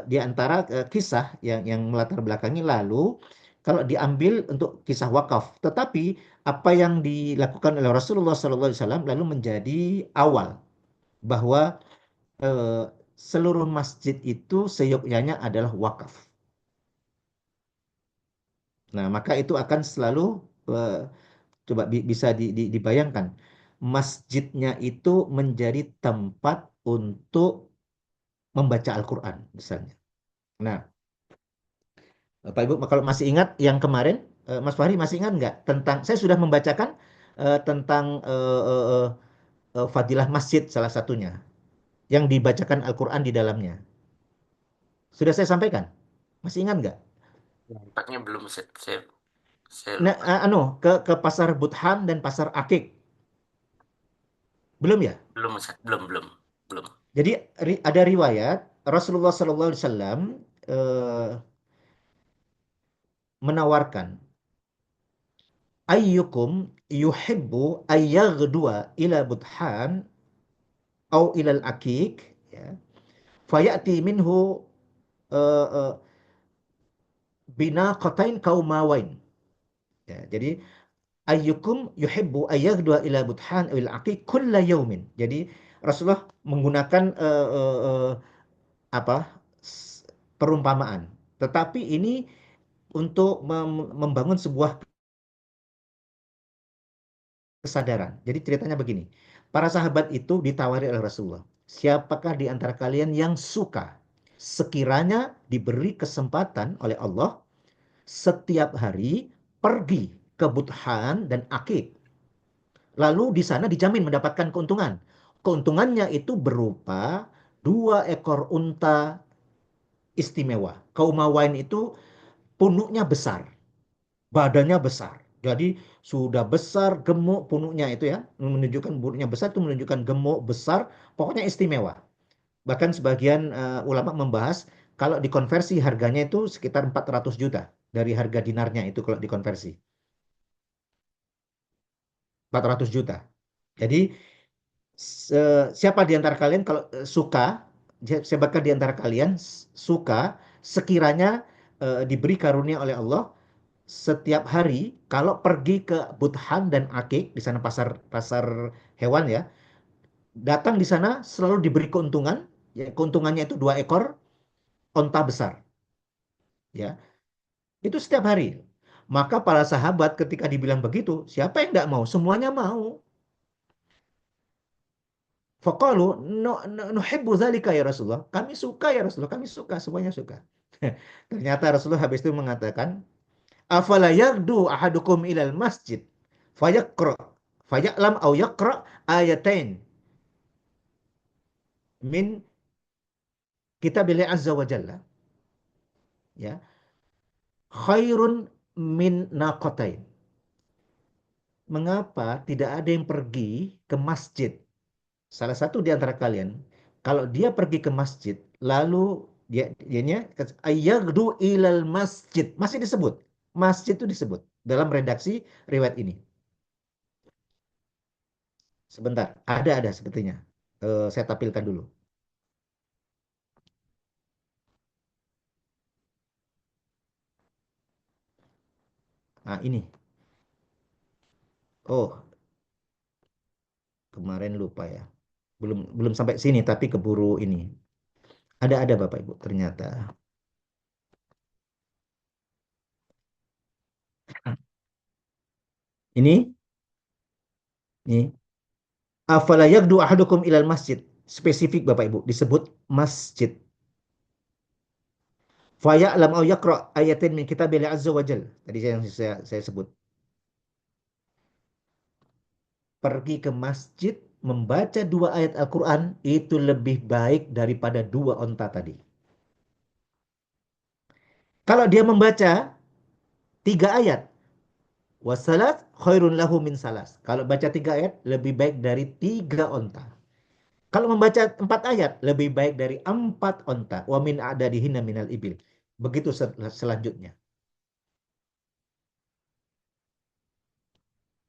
di antara kisah yang melatar belakangi, lalu kalau diambil untuk kisah wakaf, tetapi apa yang dilakukan oleh Rasulullah SAW lalu menjadi awal bahwa eh, seluruh masjid itu seyogyanya adalah wakaf. Nah, maka itu akan selalu eh, coba bisa dibayangkan, masjidnya itu menjadi tempat untuk membaca Al-Quran misalnya. Nah, Pak Ibu, kalau masih ingat yang kemarin, Mas Fahri masih ingat nggak tentang, saya sudah membacakan tentang fadilah masjid salah satunya, yang dibacakan Al-Quran di dalamnya. Sudah saya sampaikan? Masih ingat nggak? Nampaknya belum saya Nah, lupa. ke Pasar Buthan dan Pasar Akik. Belum ya? Belum Ustaz. Belum. Jadi ada riwayat Rasulullah SAW eh, menawarkan, ayyukum yuhibbu ayyaghduwa ila Buthan au ilal Akik, ya, fayati minhu uh, uh, bina qatain kaumawain. Ya, jadi ayyukum yuhibbu ayyaghdwa ila buthan awil aqiq kulla yaumin. Jadi Rasulullah menggunakan apa perumpamaan. Tetapi ini untuk membangun sebuah kesadaran. Jadi ceritanya begini. Para sahabat itu ditawari oleh Rasulullah. Siapakah di antara kalian yang suka sekiranya diberi kesempatan oleh Allah setiap hari pergi ke Buthan dan Akik. Lalu di sana dijamin mendapatkan keuntungan. Keuntungannya itu berupa 2 ekor unta istimewa. Kaumawain itu punuknya besar, badannya besar. Jadi sudah besar, gemuk punuknya itu ya, menunjukkan punuknya besar itu menunjukkan gemuk besar, pokoknya istimewa. Bahkan sebagian ulama membahas kalau dikonversi harganya itu sekitar 400 juta dari harga dinarnya itu kalau dikonversi. 400 juta. Jadi siapa di antara kalian kalau suka, siapakah di antara kalian suka sekiranya diberi karunia oleh Allah setiap hari kalau pergi ke Buthan dan Akik di sana pasar pasar hewan ya, datang di sana selalu diberi keuntungan, ya, keuntungannya itu 2 ekor onta besar, ya, itu setiap hari. Maka para sahabat ketika dibilang begitu, siapa yang tidak mau? Semuanya mau. Faqalu nuhibbu dzalika ya Rasulullah. Kami suka ya Rasulullah, kami suka, semuanya suka. Ternyata Rasulullah habis itu mengatakan, "Afala yagdu ahadukum ilal masjid fayaqra faya'lam au yaqra ayatain min kitabillah azza wa jalla." Ya, khairun min naqatain. Mengapa tidak ada yang pergi ke masjid? Salah satu di antara kalian, kalau dia pergi ke masjid, lalu dianya ayyagdu ilal masjid, masih disebut. Masjid itu disebut dalam redaksi riwayat ini. Sebentar, ada sepertinya. Saya tampilkan dulu. Nah, ini. Oh, kemarin lupa ya. Belum belum sampai sini tapi keburu ini. Ada Bapak Ibu ternyata. Ini, nih. Afala yagdu ahadukum ilal masjid. Spesifik Bapak Ibu, disebut masjid. Faya'lam au yaqra ayatin min kitabillah azza wa jal. Tadi yang saya sebut. Pergi ke masjid membaca 2 ayat Al-Quran itu lebih baik daripada 2 onta tadi. Kalau dia membaca 3 ayat, wasalat khairun lahu min salas. Kalau baca 3 ayat lebih baik dari 3 onta. Kalau membaca 4 ayat lebih baik dari 4 onta. Wa min adadihinna minal ibil. Begitu selanjutnya.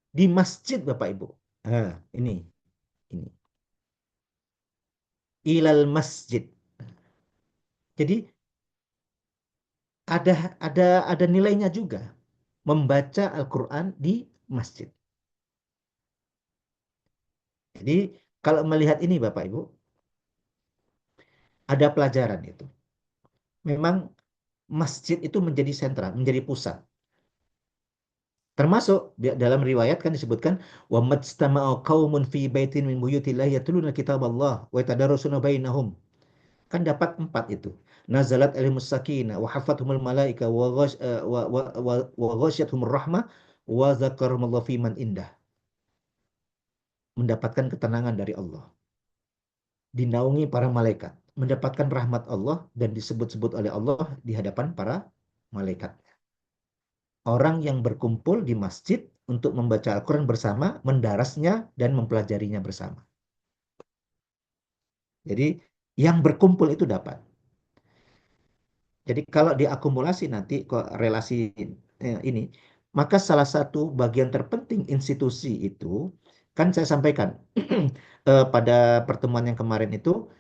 Di masjid Bapak Ibu. Nah, ini. Ilal masjid. Jadi ada nilainya juga membaca Al-Quran di masjid. Jadi kalau melihat ini Bapak Ibu, ada pelajaran itu. Memang masjid itu menjadi sentral, menjadi pusat. Termasuk dalam riwayat kan disebutkan wa majtama'u qaumun fi baitin min buyutillah yatluna kitaballah wa yatadarusuna bainahum. Kan dapat 4 itu. Nazalat alaihimus sakinah wa hafathumul malaika wa ghasyiathumur rahmah wa zakarahumullah fi man indah. Mendapatkan ketenangan dari Allah. Dinaungi para malaikat. Mendapatkan rahmat Allah dan disebut-sebut oleh Allah di hadapan para malaikat. Orang yang berkumpul di masjid untuk membaca Al-Quran bersama, mendarasnya dan mempelajarinya bersama. Jadi yang berkumpul itu dapat. Jadi kalau diakumulasi nanti kok relasi ini, maka salah satu bagian terpenting institusi itu, kan saya sampaikan pada pertemuan yang kemarin itu,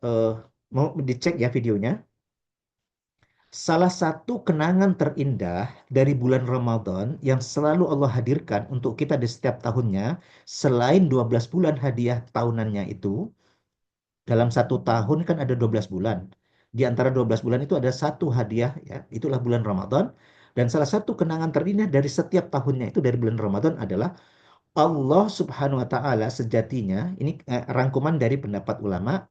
eh, mau dicek ya videonya. Salah satu kenangan terindah dari bulan Ramadan yang selalu Allah hadirkan untuk kita di setiap tahunnya, selain 12 bulan hadiah tahunannya itu, dalam satu tahun kan ada 12 bulan. Di antara 12 bulan itu ada satu hadiah, ya, itulah bulan Ramadan. Dan salah satu kenangan terindah dari setiap tahunnya itu dari bulan Ramadan adalah Allah Subhanahu wa Ta'ala sejatinya, ini rangkuman dari pendapat ulama,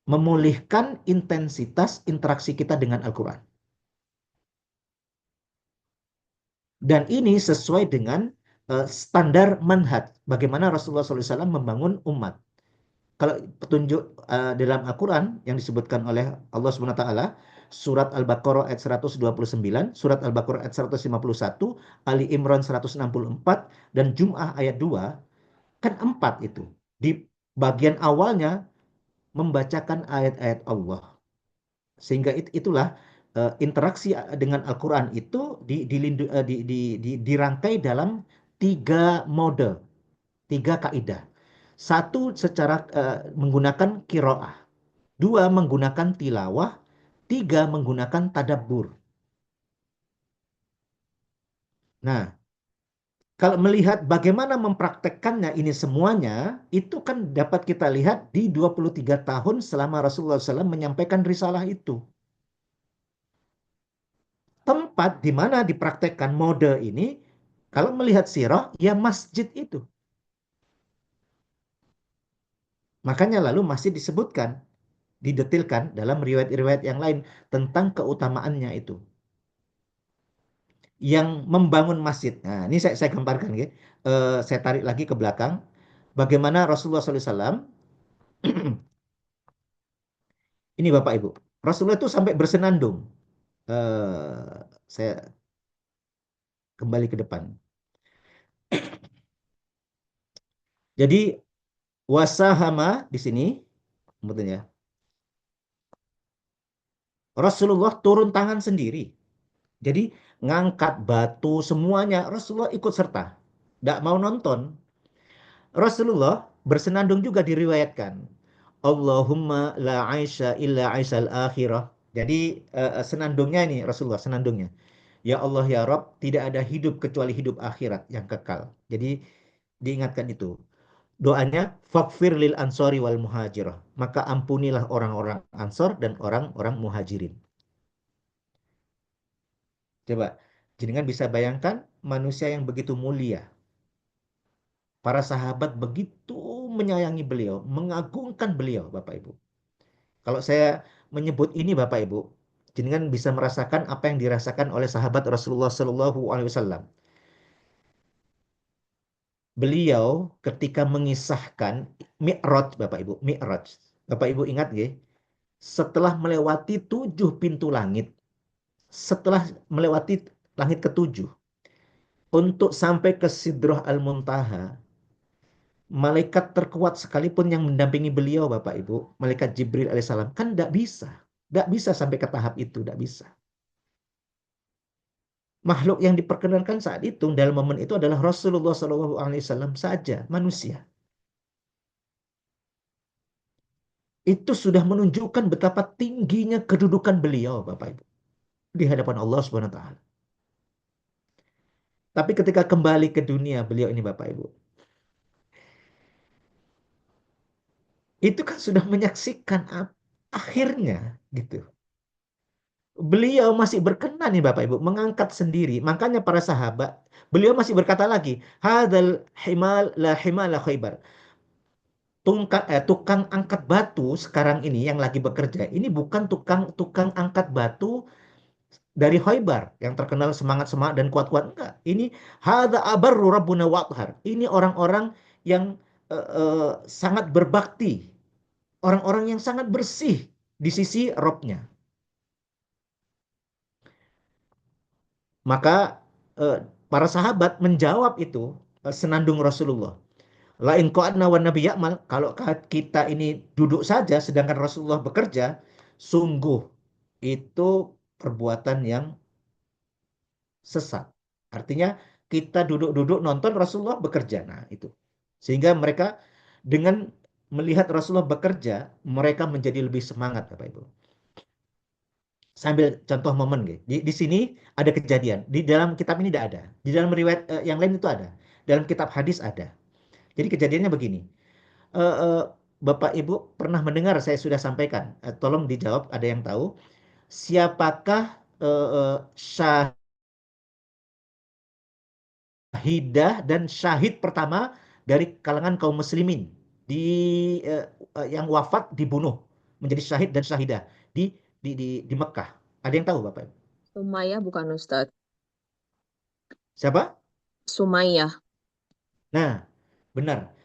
memulihkan intensitas interaksi kita dengan Al-Quran. Dan ini sesuai dengan standar manhaj, bagaimana Rasulullah SAW membangun umat. Kalau petunjuk dalam Al-Quran yang disebutkan oleh Allah Subhanahu Wa Taala, surat Al-Baqarah ayat 129, surat Al-Baqarah ayat 151, Ali Imran 164, dan Jum'ah ayat 2, kan empat itu. Di bagian awalnya membacakan ayat-ayat Allah. Sehingga itulah interaksi dengan Al-Quran itu dirangkai dalam tiga mode, tiga kaidah. Satu secara menggunakan kiroah, dua menggunakan tilawah, tiga menggunakan tadabbur. Nah, kalau melihat bagaimana mempraktekkannya ini semuanya, itu kan dapat kita lihat di 23 tahun selama Rasulullah SAW menyampaikan risalah itu. Tempat di mana dipraktekkan mode ini, kalau melihat sirah, ya masjid itu. Makanya lalu masih disebutkan, didetilkan dalam riwayat-riwayat yang lain tentang keutamaannya itu. Yang membangun masjid. Nah, ini saya gambarkan, ya. Saya tarik lagi ke belakang. Bagaimana Rasulullah SAW, ini Bapak Ibu, Rasulullah itu sampai bersenandung. Saya kembali ke depan. Jadi wasahama di sini, sebetulnya Rasulullah turun tangan sendiri. Jadi ngangkat batu semuanya Rasulullah ikut serta. Tidak mau nonton. Rasulullah bersenandung juga diriwayatkan. Allahumma la aisha illa aisal akhirah. Jadi senandungnya ini Rasulullah senandungnya. Ya Allah ya Rabb, tidak ada hidup kecuali hidup akhirat yang kekal. Jadi diingatkan itu. Doanya fakfir lil ansori wal muhajirah. Maka ampunilah orang-orang ansor dan orang-orang muhajirin. Coba, jenengan bisa bayangkan manusia yang begitu mulia. Para sahabat begitu menyayangi beliau, mengagungkan beliau, Bapak Ibu. Kalau saya menyebut ini, Bapak Ibu, jenengan bisa merasakan apa yang dirasakan oleh sahabat Rasulullah Shallallahu Alaihi Wasallam. Beliau ketika mengisahkan Mi'raj, Bapak Ibu, Mi'raj. Bapak Ibu ingat ya, setelah melewati 7 pintu langit, setelah melewati langit ketujuh, untuk sampai ke Sidrah Al-Muntaha, malaikat terkuat sekalipun yang mendampingi beliau, Bapak Ibu, malaikat Jibril alaihissalam, kan tidak bisa. Tidak bisa sampai ke tahap itu, tidak bisa. Makhluk yang diperkenalkan saat itu, dalam momen itu adalah Rasulullah SAW saja, manusia. Itu sudah menunjukkan betapa tingginya kedudukan beliau, Bapak Ibu, di hadapan Allah Subhanahu wa taala. Tapi ketika kembali ke dunia beliau ini, Bapak Ibu, itu kan sudah menyaksikan akhirnya gitu. Beliau masih berkenan nih Bapak Ibu mengangkat sendiri. Makanya para sahabat, beliau masih berkata lagi, hadal himal la himala khaybar. Tukang angkat batu sekarang ini yang lagi bekerja, ini bukan tukang angkat batu dari Khaybar yang terkenal semangat-semangat dan kuat-kuat, enggak. Ini hadza abarru rabbuna wa'thar. Ini orang-orang yang sangat berbakti, orang-orang yang sangat bersih di sisi Robnya. Maka eh, para sahabat menjawab itu senandung Rasulullah. Lain qa'adna wan nabi ya'mal, kalau kita ini duduk saja sedangkan Rasulullah bekerja, sungguh itu perbuatan yang sesat. Artinya kita duduk-duduk nonton Rasulullah bekerja. Nah, itu. Sehingga mereka dengan melihat Rasulullah bekerja, mereka menjadi lebih semangat, Bapak Ibu. Sambil contoh momen, gitu. Di sini ada kejadian. Di dalam kitab ini tidak ada. Di dalam riwayat yang lain itu ada. Dalam kitab hadis ada. Jadi kejadiannya begini. Eh, eh, Bapak Ibu pernah mendengar saya sudah sampaikan. Tolong dijawab. Ada yang tahu? Siapakah syahidah dan syahid pertama dari kalangan kaum muslimin di eh, yang wafat dibunuh menjadi syahid dan syahidah di Mekah. Ada yang tahu Bapak Ibu? Sumayyah bukan Ustadz. Siapa? Sumayyah. Nah, benar.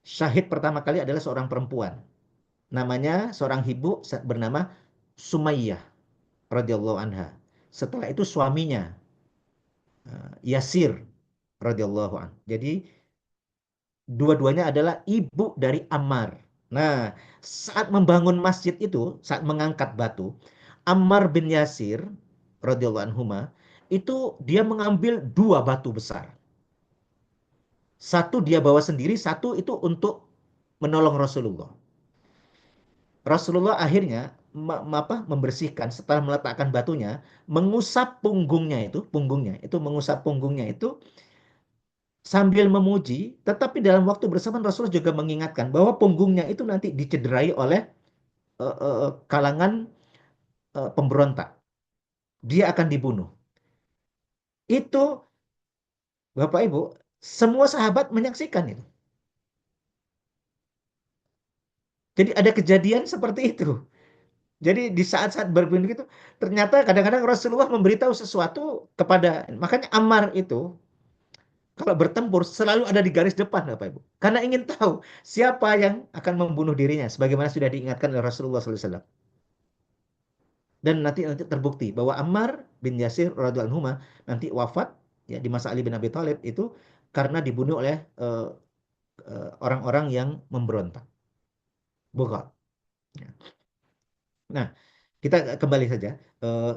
Syahid pertama kali adalah seorang perempuan. Namanya seorang ibu bernama Sumayyah radhiyallahu anha. Setelah itu suaminya Yasir radhiyallahu an. Jadi dua-duanya adalah ibu dari Ammar. Nah, saat membangun masjid itu, saat mengangkat batu, Ammar bin Yasir radhiyallahu anhuma itu dia mengambil dua batu besar. Satu dia bawa sendiri, satu itu untuk menolong Rasulullah. Rasulullah akhirnya membersihkan setelah meletakkan batunya, mengusap mengusap punggungnya itu sambil memuji, tetapi dalam waktu bersamaan Rasulullah juga mengingatkan bahwa punggungnya itu nanti dicederai oleh kalangan pemberontak. Dia akan dibunuh. Itu Bapak Ibu, semua sahabat menyaksikan itu. Jadi ada kejadian seperti itu. Jadi di saat-saat berbunuh itu, ternyata kadang-kadang Rasulullah memberitahu sesuatu kepada, makanya Ammar itu kalau bertempur selalu ada di garis depan, Bapak Ibu. Karena ingin tahu siapa yang akan membunuh dirinya, sebagaimana sudah diingatkan oleh Rasulullah SAW. Dan nanti terbukti bahwa Ammar bin Yasir radhiyallahu anhu nanti wafat ya di masa Ali bin Abi Thalib itu karena dibunuh oleh orang-orang yang memberontak. Bukan. Nah, kita kembali saja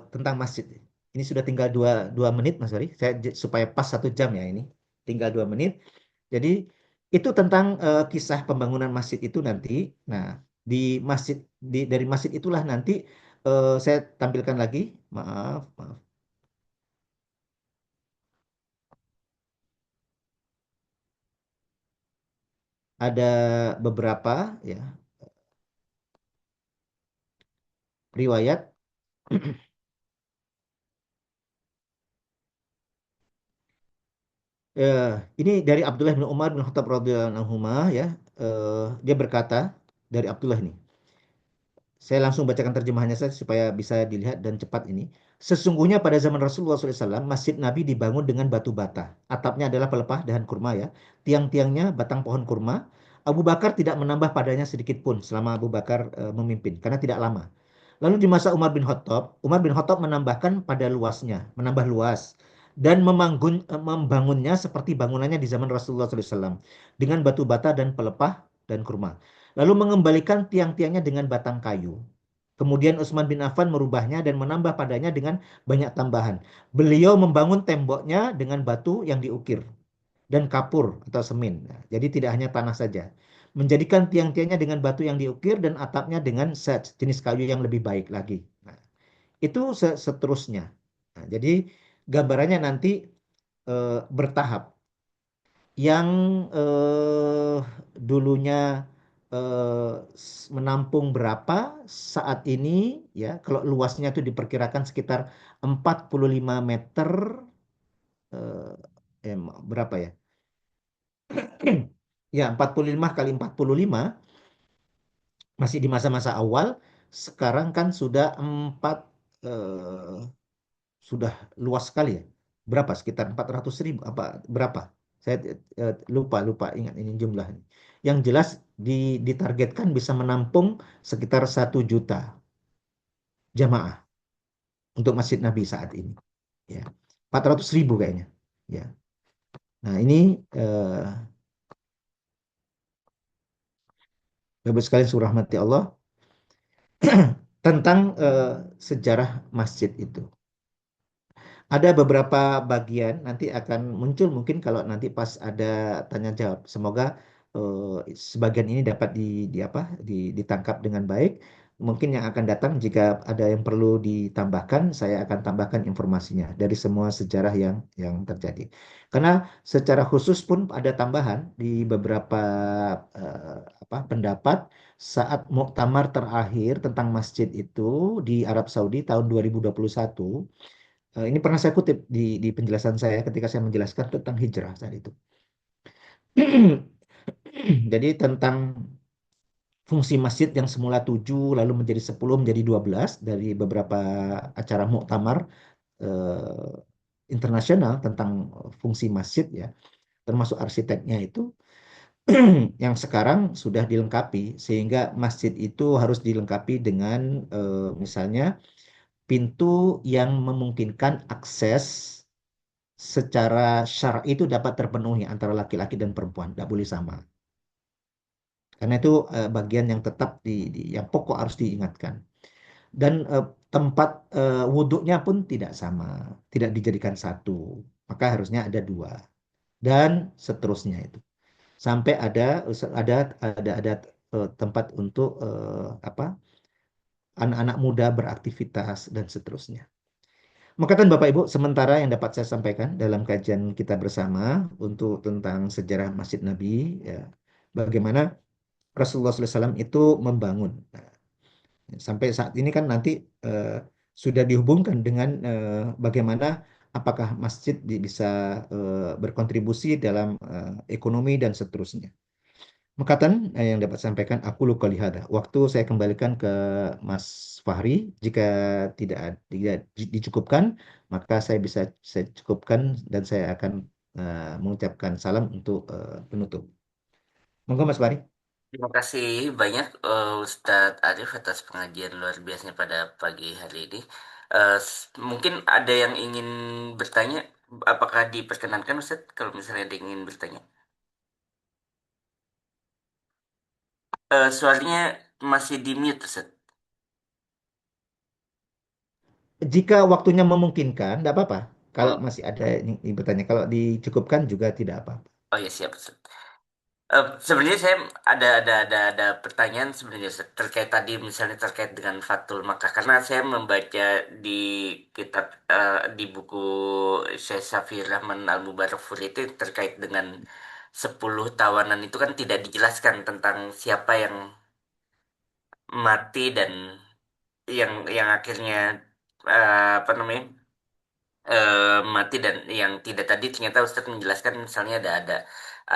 tentang masjid. Ini sudah tinggal dua menit, Mas Ferry. Supaya pas 1 jam ya ini. Tinggal 2 menit. Jadi itu tentang kisah pembangunan masjid itu nanti. Nah, di masjid dari masjid itulah nanti saya tampilkan lagi. Maaf, maaf. Ada beberapa ya riwayat. Ini dari Abdullah bin Umar bin Khattab radhiyallahu anhu ya. Dia berkata dari Abdullah ini. Saya langsung bacakan terjemahannya saja supaya bisa dilihat dan cepat ini. Sesungguhnya pada zaman Rasulullah SAW, Masjid Nabi dibangun dengan batu bata. Atapnya adalah pelepah dahan kurma ya. Tiang-tiangnya batang pohon kurma. Abu Bakar tidak menambah padanya sedikit pun selama Abu Bakar memimpin, karena tidak lama. Lalu di masa Umar bin Khattab menambahkan pada luasnya, menambah luas. Dan membangunnya seperti bangunannya di zaman Rasulullah SAW. Dengan batu bata dan pelepah dan kurma. Lalu mengembalikan tiang-tiangnya dengan batang kayu. Kemudian Utsman bin Affan merubahnya dan menambah padanya dengan banyak tambahan. Beliau membangun temboknya dengan batu yang diukir dan kapur atau semen. Nah, jadi tidak hanya tanah saja. Menjadikan tiang-tiangnya dengan batu yang diukir dan atapnya dengan jenis kayu yang lebih baik lagi. Nah, itu seterusnya. Nah, jadi gambarannya nanti bertahap. Yang dulunya menampung berapa saat ini ya kalau luasnya itu diperkirakan sekitar 45 meter berapa ya? Ya 45 kali 45 masih di masa-masa awal. Sekarang kan sudah 4 eh, sudah luas sekali ya. Berapa? Sekitar 400.000 apa berapa? Saya lupa lupa ingat ini jumlahnya. Yang jelas ditargetkan bisa menampung sekitar 1 juta jamaah untuk Masjid Nabi saat ini. Ya, 400.000 kayaknya. Ya. Nah ini Bapak sekalian surah rahmati Allah tentang sejarah masjid itu. Ada beberapa bagian nanti akan muncul mungkin kalau nanti pas ada tanya jawab. Semoga sebagian ini dapat ditangkap dengan baik. Mungkin yang akan datang jika ada yang perlu ditambahkan, saya akan tambahkan informasinya dari semua sejarah yang terjadi. Karena secara khusus pun ada tambahan di beberapa pendapat saat muktamar terakhir tentang masjid itu di Arab Saudi tahun 2021. Ini pernah saya kutip di penjelasan saya ketika saya menjelaskan tentang hijrah saat itu. Jadi tentang fungsi masjid yang semula 7 lalu menjadi 10 menjadi 12 dari beberapa acara muktamar eh, internasional tentang fungsi masjid ya, termasuk arsiteknya itu yang sekarang sudah dilengkapi sehingga masjid itu harus dilengkapi dengan misalnya pintu yang memungkinkan akses secara syar'i itu dapat terpenuhi antara laki-laki dan perempuan, tidak boleh sama. Karena itu bagian yang tetap yang pokok harus diingatkan. Dan tempat wudhunya pun tidak sama, tidak dijadikan satu. Maka harusnya ada dua dan seterusnya itu. Sampai ada tempat untuk anak-anak muda beraktivitas dan seterusnya. Maka kan Bapak Ibu, sementara yang dapat saya sampaikan dalam kajian kita bersama untuk tentang sejarah Masjid Nabi, ya, bagaimana Rasulullah SAW itu membangun. Nah, sampai saat ini kan nanti eh, sudah dihubungkan dengan bagaimana apakah masjid bisa berkontribusi dalam ekonomi dan seterusnya. Makatan yang dapat sampaikan aku luka lihada. Waktu saya kembalikan ke Mas Fahri, jika tidak dicukupkan, maka saya cukupkan dan saya akan mengucapkan salam untuk penutup. Monggo Mas Fahri. Terima kasih banyak Ustadz Arif atas pengajian luar biasanya pada pagi hari ini. Mungkin ada yang ingin bertanya, apakah diperkenankan Ustadz kalau misalnya ada yang ingin bertanya? Suaranya masih di mute Ustadz. Jika waktunya memungkinkan, tidak apa-apa. Kalau Hmm. masih ada yang bertanya, kalau dicukupkan juga tidak apa-apa. Oh ya siap Ustadz. Sebenarnya saya ada pertanyaan sebenarnya Ustaz, terkait tadi misalnya terkait dengan Fathul Makkah karena saya membaca di kitab di buku Syekh Syafi'i Rahman Al-Mubarakfur itu terkait dengan 10 tawanan itu kan tidak dijelaskan tentang siapa yang mati dan yang akhirnya apa namanya mati dan yang tidak tadi ternyata Ustadz menjelaskan misalnya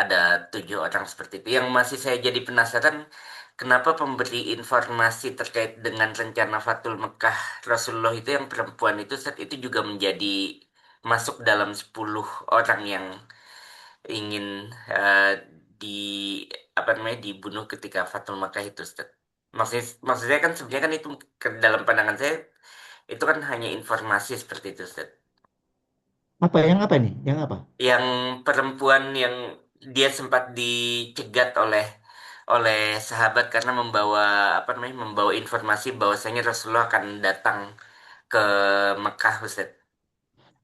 ada 7 orang seperti itu. Yang masih saya jadi penasaran kenapa pemberi informasi terkait dengan rencana Fathul Mekah Rasulullah itu yang perempuan itu Ustadz itu juga menjadi masuk dalam 10 orang yang ingin di apa namanya dibunuh ketika Fathul Mekah itu Ustadz. Maksud saya kan sebenarnya kan itu dalam pandangan saya itu kan hanya informasi seperti itu Ustadz. Apa nih? Yang apa? Yang perempuan yang dia sempat dicegat oleh oleh sahabat karena membawa apa namanya membawa informasi bahwasanya Rasulullah akan datang ke Mekah Ustaz.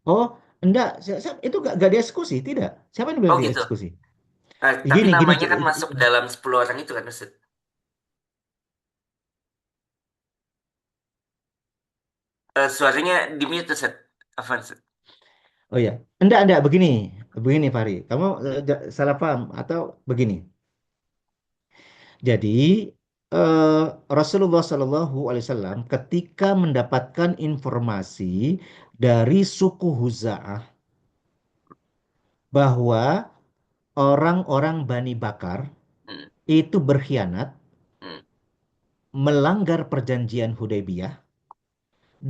Oh, enggak. Itu gak dieksekusi, tidak. Siapa yang Oh bilang gitu. dieksekusi? Tapi Gini, gini. namanya kan masuk dalam 10 orang itu kan Ustaz. Suaranya di mute Ustaz. Afwan, Ustaz. Oh ya, enggak. Begini, begini, Fahri. Kamu salah paham atau begini. Jadi eh, Rasulullah SAW ketika mendapatkan informasi dari suku Huza'ah bahwa orang-orang Bani Bakar Hmm, itu berkhianat, hmm, melanggar perjanjian Hudaybiyah,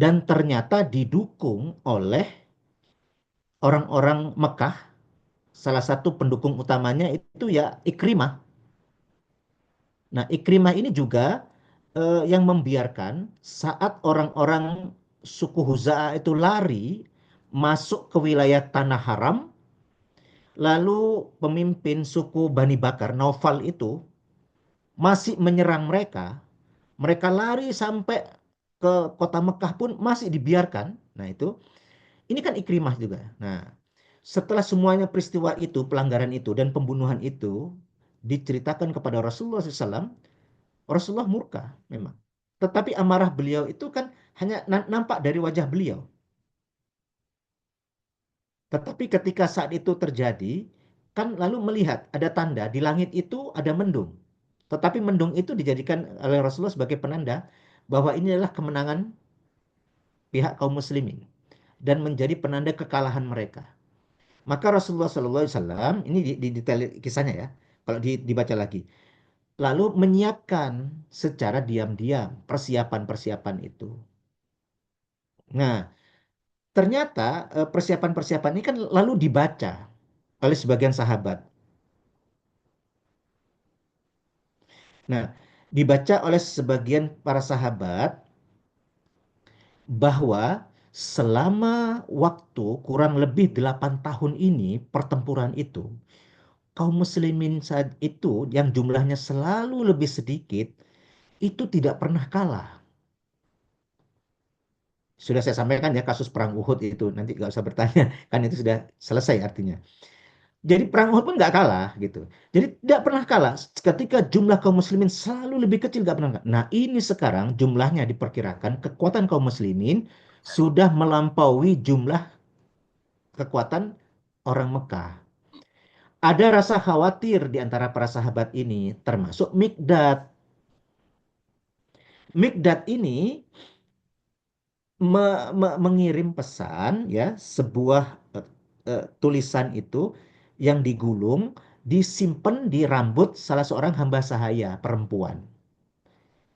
dan ternyata didukung oleh orang-orang Mekah. Salah satu pendukung utamanya itu ya Ikrimah. Nah, Ikrimah ini juga yang membiarkan saat orang-orang suku Huza'ah itu lari masuk ke wilayah Tanah Haram, lalu pemimpin suku Bani Bakar, Naufal itu masih menyerang mereka. Mereka lari sampai ke kota Mekah pun masih dibiarkan. Nah, ini kan Ikrimah juga. Nah, setelah semuanya peristiwa itu, pelanggaran itu dan pembunuhan itu diceritakan kepada Rasulullah SAW, Rasulullah murka memang. Tetapi amarah beliau itu kan hanya nampak dari wajah beliau. Tetapi ketika saat itu terjadi, kan lalu melihat ada tanda di langit itu ada mendung. Tetapi mendung itu dijadikan oleh Rasulullah sebagai penanda bahwa ini adalah kemenangan pihak kaum muslimin dan menjadi penanda kekalahan mereka. Maka Rasulullah SAW, ini di detail kisahnya ya, kalau dibaca lagi. Lalu menyiapkan secara diam-diam persiapan-persiapan itu. Nah, ternyata persiapan-persiapan ini kan lalu dibaca oleh sebagian sahabat. Nah, dibaca oleh sebagian para sahabat bahwa selama waktu kurang lebih 8 tahun ini pertempuran itu, kaum muslimin saat itu yang jumlahnya selalu lebih sedikit, itu tidak pernah kalah. Sudah saya sampaikan ya kasus perang Uhud itu, nanti nggak usah bertanya, kan itu sudah selesai artinya. Jadi perang Uhud pun nggak kalah gitu. Jadi tidak pernah kalah. Ketika jumlah kaum muslimin selalu lebih kecil nggak pernah kalah. Nah ini sekarang jumlahnya diperkirakan kekuatan kaum muslimin sudah melampaui jumlah kekuatan orang Mekah. Ada rasa khawatir di antara para sahabat ini, termasuk Mikdad. Mikdad ini mengirim pesan ya, sebuah tulisan itu yang digulung disimpan di rambut salah seorang hamba sahaya perempuan.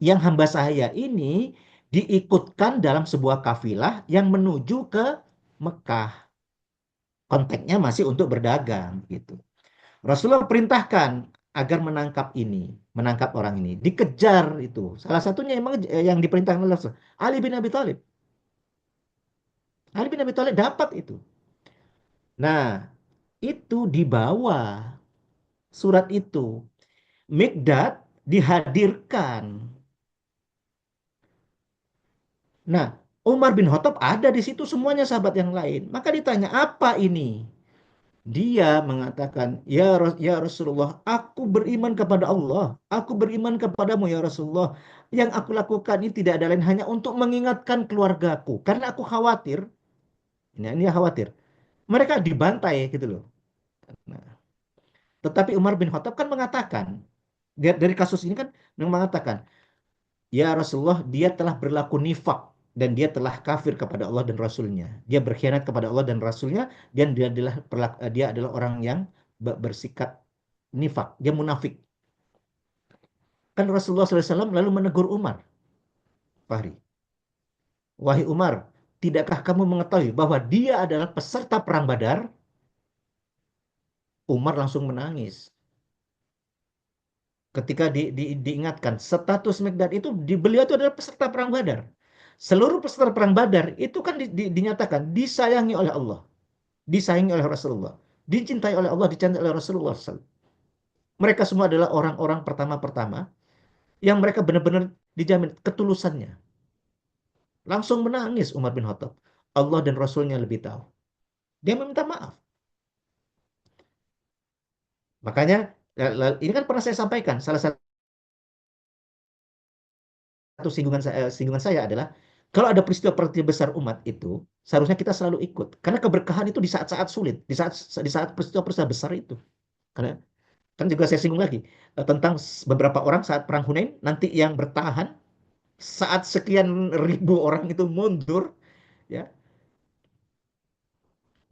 Yang hamba sahaya ini diikutkan dalam sebuah kafilah yang menuju ke Mekah. Konteksnya masih untuk berdagang gitu. Rasulullah perintahkan agar menangkap ini, menangkap orang ini, dikejar itu. Salah satunya emang yang diperintahkan oleh Rasul, Ali bin Abi Thalib. Ali bin Abi Thalib dapat itu. Nah, itu dibawa surat itu. Mikdad dihadirkan. Nah, Umar bin Khattab ada di situ semuanya sahabat yang lain. Maka ditanya, apa ini? Dia mengatakan, ya Rasulullah, aku beriman kepada Allah. Aku beriman kepadamu ya Rasulullah. Yang aku lakukan ini tidak ada lain hanya untuk mengingatkan keluargaku. Karena aku khawatir, ini khawatir. Mereka dibantai gitu loh. Nah, tetapi Umar bin Khattab kan mengatakan, dari kasus ini kan mengatakan, ya Rasulullah, dia telah berlaku nifak dan dia telah kafir kepada Allah dan Rasulnya. Dia berkhianat kepada Allah dan Rasulnya dan dia adalah orang yang bersikap nifak. Dia munafik. Kan Rasulullah SAW lalu menegur Umar, Fahri. Wahai Umar, tidakkah kamu mengetahui bahwa dia adalah peserta perang Badar? Umar langsung menangis. Ketika diingatkan status Mikdad itu beliau itu adalah peserta perang Badar. Seluruh peserta perang Badar itu kan dinyatakan disayangi oleh Allah, disayangi oleh Rasulullah, dicintai oleh Allah, dicintai oleh Rasulullah SAW. Mereka semua adalah orang-orang pertama-pertama yang mereka benar-benar dijamin ketulusannya. Langsung menangis Umar bin Khattab. Allah dan Rasulnya lebih tahu. Dia meminta maaf. Makanya ini kan pernah saya sampaikan. Salah satu singgungan saya adalah kalau ada peristiwa-peristiwa besar umat itu seharusnya kita selalu ikut. Karena keberkahan itu di saat-saat sulit, di saat peristiwa-peristiwa besar itu. Karena kan juga saya singgung lagi tentang beberapa orang saat perang Hunain nanti yang bertahan saat sekian ribu orang itu mundur ya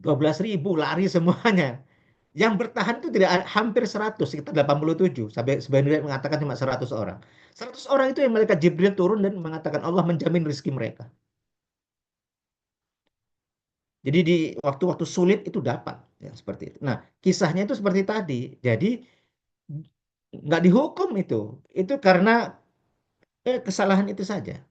12.000 lari semuanya. Yang bertahan itu tidak hampir 100, sekitar 87 sampai sebenarnya mengatakan cuma 100 orang. 100 orang itu yang malaikat Jibril turun dan mengatakan Allah menjamin rezeki mereka. Jadi di waktu-waktu sulit itu dapat ya seperti itu. Nah, kisahnya itu seperti tadi. Jadi nggak dihukum itu. Itu karena kesalahan itu saja.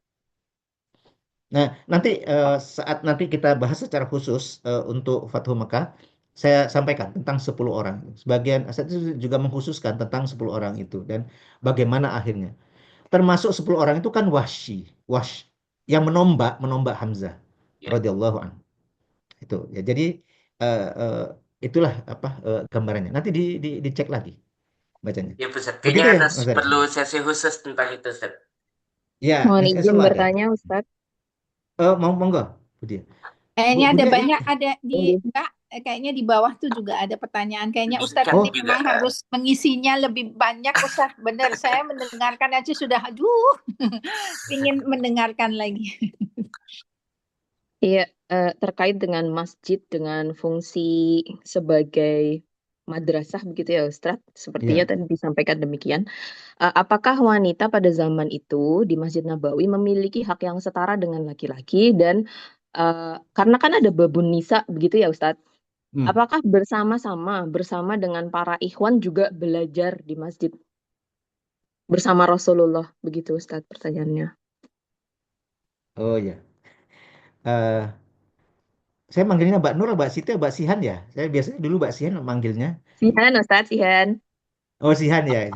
Nah, nanti saat nanti kita bahas secara khusus untuk Fathu Mekah, saya sampaikan tentang 10 orang. Sebagian saya itu juga mengkhususkan tentang 10 orang itu dan bagaimana akhirnya. Termasuk 10 orang itu kan Wahsy yang menombak menombak Hamzah Ya. radhiyallahu anhu. Itu ya. Jadi itulah apa gambarannya. Nanti dicek lagi Ya, bacanya. Ustaz. Kayaknya Begitu ya, harus Mas Arif? perlu sesi khusus tentang itu, Ustaz. Ya, Mohon insya izin Allah ada. bertanya, Ustadz. Mau monggo, Budi. Kayaknya Bu ada Budi, banyak, ada di Iya. enggak, kayaknya di bawah tuh juga ada pertanyaan. Kayaknya Di Ustadz chat ini oh, juga. memang harus mengisinya lebih banyak, Ustadz. Benar, saya mendengarkan aja sudah, aduh, ingin mendengarkan lagi. Iya, terkait dengan masjid dengan fungsi sebagai madrasah begitu ya, Ustadz. Sepertinya ya. tadi disampaikan demikian. Apakah wanita pada zaman itu di Masjid Nabawi memiliki hak yang setara dengan laki-laki dan karena kan ada babun nisa begitu ya, Ustadz. Hmm. Apakah bersama dengan para ikhwan juga belajar di masjid bersama Rasulullah begitu, Ustadz, pertanyaannya. Oh ya. Eh, saya manggilnya Mbak Nur, Mbak Siti, Mbak Sihan ya. Saya biasanya dulu Mbak Sihan manggilnya. Sihan, Ustadz, Sihan. Oh, Sihan ya.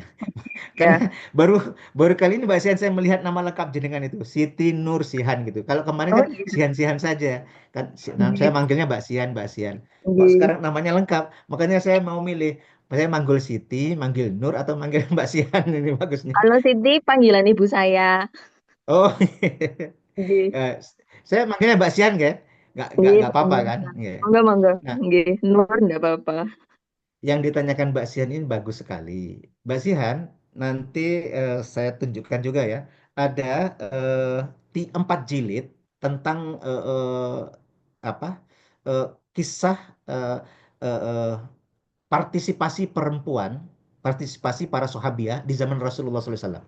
Karena Ya. baru baru kali ini Mbak Sihan saya melihat nama lengkap jenengan itu Siti Nur Sihan gitu. Kalau kemarin Oh kan iya. Sihan-Sihan saja kan. Saya Iya. manggilnya Mbak Sihan, Mbak Sihan. Kok Iya. sekarang namanya lengkap? Makanya saya mau milih. Saya manggil Siti, manggil Nur atau manggil Mbak Sihan ini bagusnya. Halo Siti, panggilan ibu saya. Oh, Iya. eh, saya manggilnya Mbak Sihan kan? Iya, Nggak apa-apa monggo. kan? Iya. Monggo, monggo. Nah, Iya, Nur enggak apa-apa. yang ditanyakan Mbak Sihan ini bagus sekali. Mbak Sihan, nanti saya tunjukkan juga ya. Ada eh, 4 jilid tentang apa eh, kisah eh, eh, eh, partisipasi perempuan, partisipasi para sahabiah di zaman Rasulullah SAW.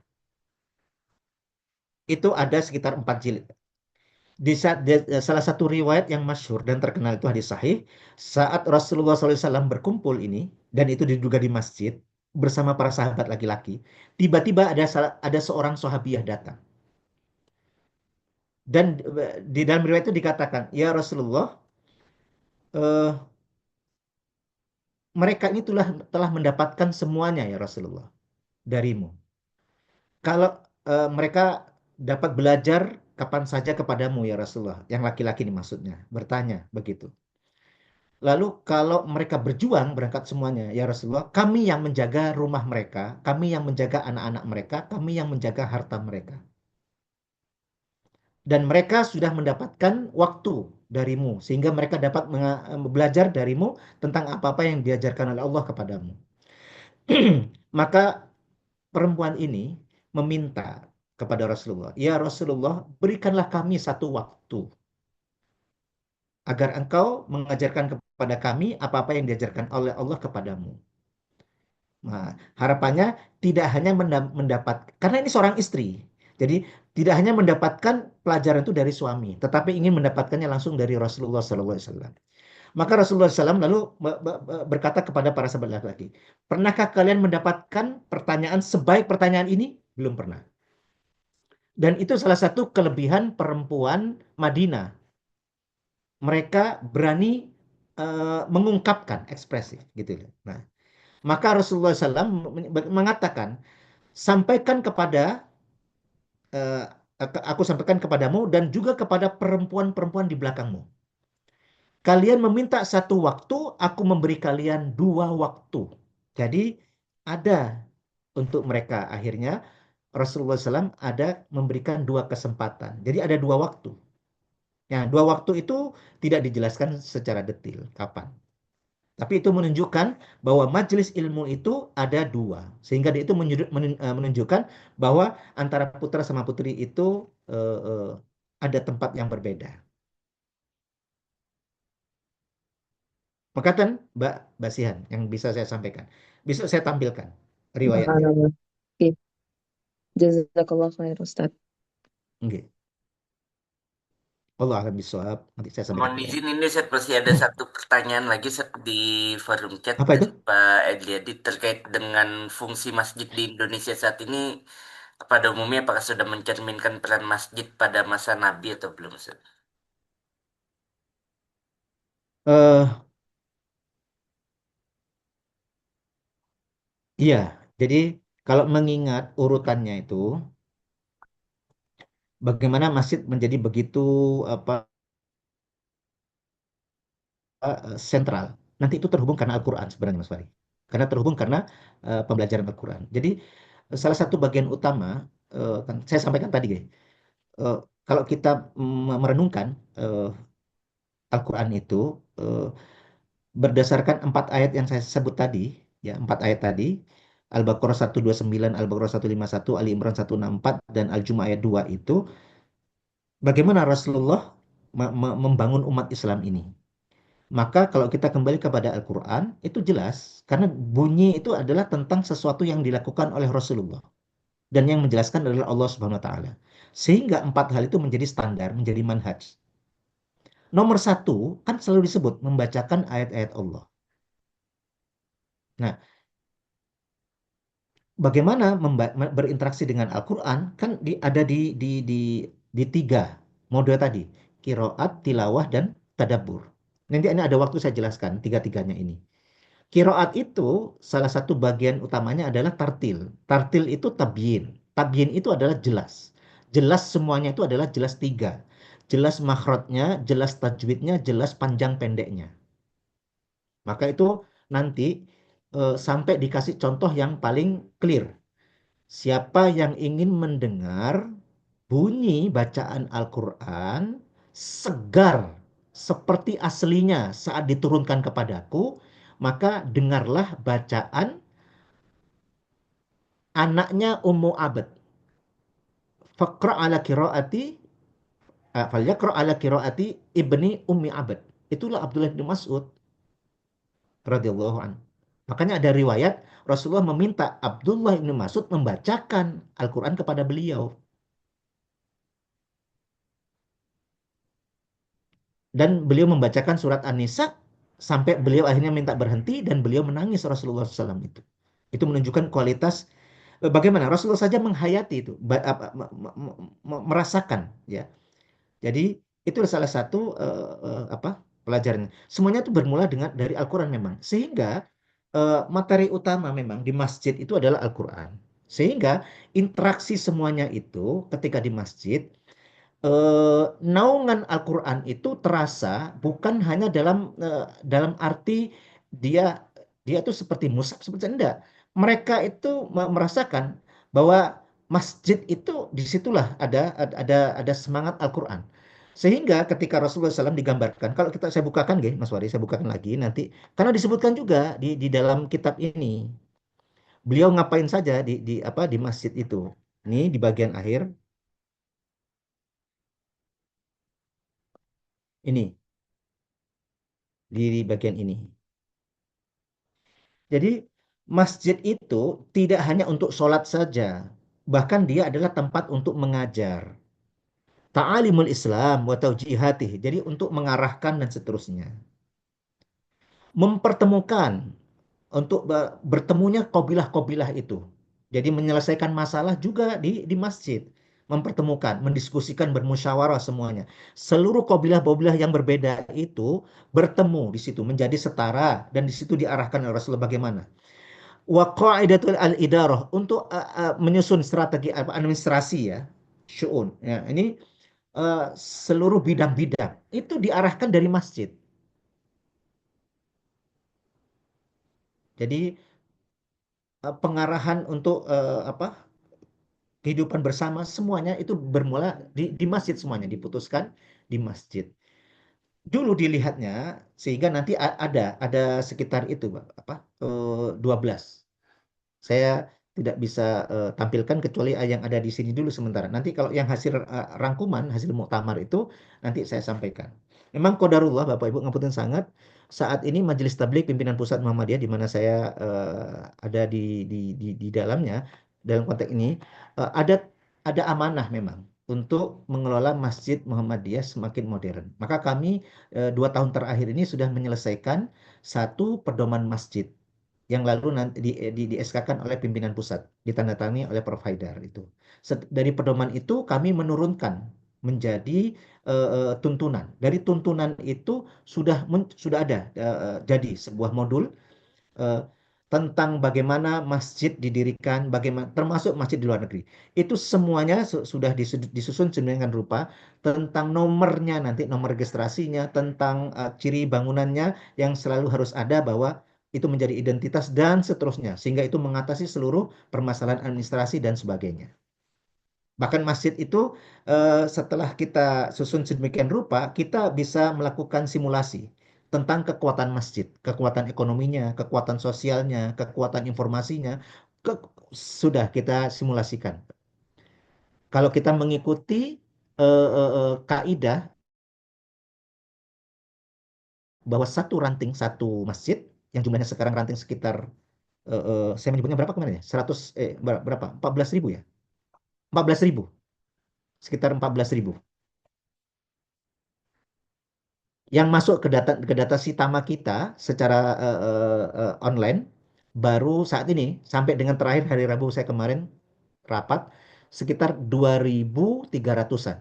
Itu ada sekitar 4 jilid. Salah satu riwayat yang masyhur dan terkenal itu hadis sahih saat Rasulullah SAW berkumpul ini dan itu diduga di masjid bersama para sahabat laki-laki, tiba-tiba ada seorang sahabiah datang dan di dalam riwayat itu dikatakan, ya Rasulullah, eh, mereka ini telah mendapatkan semuanya ya Rasulullah darimu. Kalau mereka dapat belajar kapan saja kepadamu ya Rasulullah, yang laki-laki ini maksudnya bertanya begitu. Lalu kalau mereka berjuang berangkat semuanya, ya Rasulullah, kami yang menjaga rumah mereka, kami yang menjaga anak-anak mereka, kami yang menjaga harta mereka. Dan mereka sudah mendapatkan waktu darimu, sehingga mereka dapat belajar darimu tentang apa-apa yang diajarkan oleh Allah kepadamu. Maka perempuan ini meminta kepada Rasulullah, ya Rasulullah, berikanlah kami satu waktu agar engkau mengajarkan kepada kami apa-apa yang diajarkan oleh Allah kepadamu. Nah, harapannya tidak hanya mendapat, karena ini seorang istri, jadi tidak hanya mendapatkan pelajaran itu dari suami, tetapi ingin mendapatkannya langsung dari Rasulullah SAW. Maka Rasulullah SAW lalu berkata kepada para sahabat laki-laki, pernahkah kalian mendapatkan pertanyaan sebaik pertanyaan ini? Belum pernah. Dan itu salah satu kelebihan perempuan Madinah. Mereka berani mengungkapkan ekspresif gitu. Nah, maka Rasulullah SAW mengatakan, sampaikan kepada eh, aku sampaikan kepadamu dan juga kepada perempuan-perempuan di belakangmu. Kalian meminta satu waktu, aku memberi kalian 2 waktu. Jadi ada untuk mereka akhirnya Rasulullah SAW ada memberikan 2 kesempatan. Jadi ada 2 waktu. Ya, 2 waktu itu tidak dijelaskan secara detail kapan. Tapi itu menunjukkan bahwa majelis ilmu itu ada 2. Sehingga itu menunjukkan bahwa antara putra sama putri itu eh, eh, ada tempat yang berbeda. Makatan Mbak Basihan yang bisa saya sampaikan. Bisa saya tampilkan riwayatnya. Oke, jazakallah khair, Ustadz. Oke. Allah akan bisawab. Nanti saya sampaikan Mohon riwayat. izin ini Set, masih ada satu pertanyaan lagi Set, di forum chat Apa itu? dari Pak Edliadi terkait dengan fungsi masjid di Indonesia saat ini. Pada umumnya apakah sudah mencerminkan peran masjid pada masa Nabi atau belum Set? eh iya, jadi kalau mengingat urutannya itu, bagaimana masjid menjadi begitu apa sentral. Nanti itu terhubung karena Al-Quran sebenarnya Mas Fari. karena pembelajaran Al-Quran. Jadi salah satu bagian utama saya sampaikan tadi, guys. Eh, Kalau kita merenungkan Al-Quran itu eh, berdasarkan 4 ayat yang saya sebut tadi, ya 4 ayat tadi, Al-Baqarah 129, Al-Baqarah 151, Ali Imran 164, dan Al-Jumu'ah ayat 2 itu, bagaimana Rasulullah membangun umat Islam ini. Maka kalau kita kembali kepada Al-Quran, itu jelas, karena bunyi itu adalah tentang sesuatu yang dilakukan oleh Rasulullah. Dan yang menjelaskan adalah Allah Subhanahu wa Ta'ala. Sehingga 4 hal itu menjadi standar, menjadi manhaj. Nomor 1, kan selalu disebut membacakan ayat-ayat Allah. Nah, bagaimana berinteraksi dengan Al-Quran, kan ada di 3 mode tadi. Qiraat, tilawah, dan tadabbur. Nanti ini ada waktu saya jelaskan tiga-tiganya ini. Qiraat itu salah satu bagian utamanya adalah tartil. Tartil itu tabyin. Tabyin itu adalah jelas. Jelas semuanya itu adalah jelas 3. Jelas makhrajnya, jelas tajwidnya, jelas panjang pendeknya. Maka itu nanti sampai dikasih contoh yang paling clear. Siapa yang ingin mendengar bunyi bacaan Al-Quran segar seperti aslinya saat diturunkan kepadaku, maka dengarlah bacaan anaknya Ummu Abad. Faqra' ala qiraati falyaqra' ala qiraati ibni Ummi Abad. Itulah Abdullah bin Mas'ud radhiyallahu anhu. Makanya ada riwayat Rasulullah meminta Abdullah bin Mas'ud membacakan Al-Quran kepada beliau. Dan beliau membacakan surat An-Nisa sampai beliau akhirnya minta berhenti dan beliau menangis Rasulullah SAW itu. Itu menunjukkan kualitas bagaimana Rasulullah saja menghayati itu, merasakan, ya. Jadi itu salah satu pelajarannya. Semuanya itu bermula dari Al-Quran memang. Sehingga materi utama memang di masjid itu adalah Al-Quran. Sehingga interaksi semuanya itu ketika di masjid, naungan Al-Quran itu terasa bukan hanya dalam arti dia dia itu seperti mushaf, seperti enggak. Mereka itu merasakan bahwa masjid itu disitulah ada semangat Al-Quran. Sehingga ketika Rasulullah SAW digambarkan, kalau saya bukakan, Mas Wari, saya bukakan lagi nanti, karena disebutkan juga di dalam kitab ini, beliau ngapain saja di masjid itu. Ini di bagian akhir. Ini di bagian ini. Jadi masjid itu tidak hanya untuk sholat saja, bahkan dia adalah tempat untuk mengajar. Ta'alimul Islam wa taujihatih. Jadi untuk mengarahkan dan seterusnya. Mempertemukan, untuk bertemunya kabilah-kabilah itu. Jadi menyelesaikan masalah juga di masjid. Mempertemukan, mendiskusikan, bermusyawarah semuanya. Seluruh kabilah-kabilah yang berbeda itu bertemu di situ, menjadi setara, dan di situ diarahkan oleh Rasulullah bagaimana. Wa qaidatul al-idarah, untuk menyusun strategi administrasi, ya, syu'un. Ya, ini seluruh bidang-bidang itu diarahkan dari masjid. Jadi pengarahan untuk kehidupan bersama semuanya itu bermula di masjid, semuanya diputuskan di masjid. Dulu dilihatnya sehingga nanti ada sekitar itu, apa 12. Saya tidak bisa tampilkan kecuali yang ada di sini dulu sementara. Nanti kalau yang hasil rangkuman, hasil muktamar itu nanti saya sampaikan. Memang qadarullah Bapak Ibu ngapunten sangat, saat ini Majelis Tabligh Pimpinan Pusat Muhammadiyah di mana saya ada di dalamnya, dalam konteks ini ada amanah memang untuk mengelola Masjid Muhammadiyah semakin modern. Maka kami 2 tahun terakhir ini sudah menyelesaikan satu pedoman masjid yang lalu nanti di SK-kan oleh pimpinan pusat, ditandatangani oleh provider itu. Dari pedoman itu kami menurunkan menjadi tuntunan. Dari tuntunan itu sudah ada jadi sebuah modul eh, tentang bagaimana masjid didirikan, bagaimana termasuk masjid di luar negeri. Itu semuanya sudah disusun sedemikian rupa, tentang nomornya nanti, nomor registrasinya, tentang ciri bangunannya yang selalu harus ada, bahwa itu menjadi identitas dan seterusnya, sehingga itu mengatasi seluruh permasalahan administrasi dan sebagainya. Bahkan masjid itu setelah kita susun sedemikian rupa, kita bisa melakukan simulasi tentang kekuatan masjid, kekuatan ekonominya, kekuatan sosialnya, kekuatan informasinya, ke- sudah kita simulasikan. Kalau kita mengikuti kaidah bahwa satu ranting satu masjid yang jumlahnya sekarang ranting sekitar saya menyebutnya berapa kemarin ya? 100 berapa? 14.000 ya? 14.000, sekitar 14.000 yang masuk ke data Sitama kita secara online baru saat ini sampai dengan terakhir hari Rabu saya kemarin rapat sekitar 2.300-an.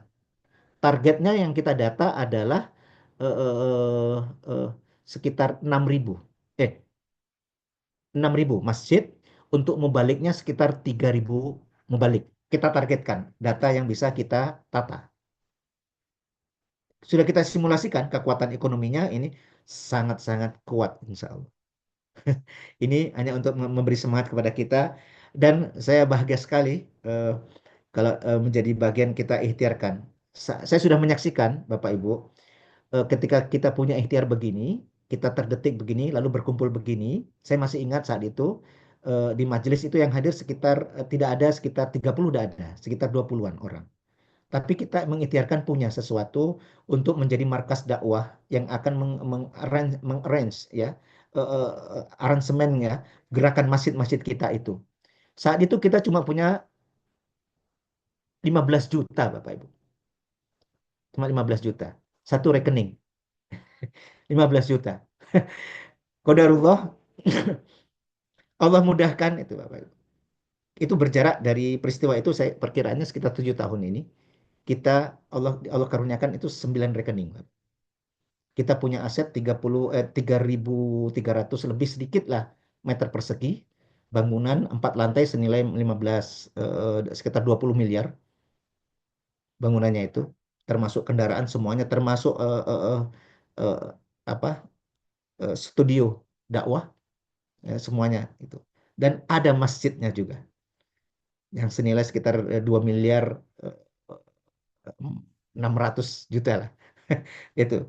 Targetnya yang kita data adalah eh, eh, eh, sekitar 6.000. Eh, 6.000 masjid, untuk mubaliknya sekitar 3.000 mubalik. Kita targetkan data yang bisa kita tata. Sudah kita simulasikan kekuatan ekonominya ini sangat-sangat kuat insya Allah. Ini hanya untuk memberi semangat kepada kita dan saya bahagia sekali eh, kalau menjadi bagian kita ikhtiarkan. Saya sudah menyaksikan Bapak Ibu ketika kita punya ikhtiar begini, kita terdetik begini, lalu berkumpul begini. Saya masih ingat saat itu di majelis itu yang hadir sekitar tidak ada sekitar 30 tidak ada, sekitar 20-an orang. Tapi kita mengikhtiarkan punya sesuatu untuk menjadi markas dakwah yang akan mengarrange ya aransemennya gerakan masjid-masjid kita itu. Saat itu kita cuma punya 15 juta Bapak Ibu. Cuma 15 juta. Satu rekening 15 juta. Qadarullah Allah mudahkan itu Bapak Ibu. Itu berjarak dari peristiwa itu saya perkiraannya sekitar 7 tahun ini. Kita Allah karuniakan itu 9 rekening. Kita punya aset 3.300 lebih sedikit lah meter persegi, bangunan 4 lantai senilai 15 sekitar 20 miliar bangunannya itu, termasuk kendaraan semuanya, termasuk eh, apa studio dakwah semuanya itu. Dan ada masjidnya juga yang senilai sekitar 2 miliar eh, 600 juta lah. Itu.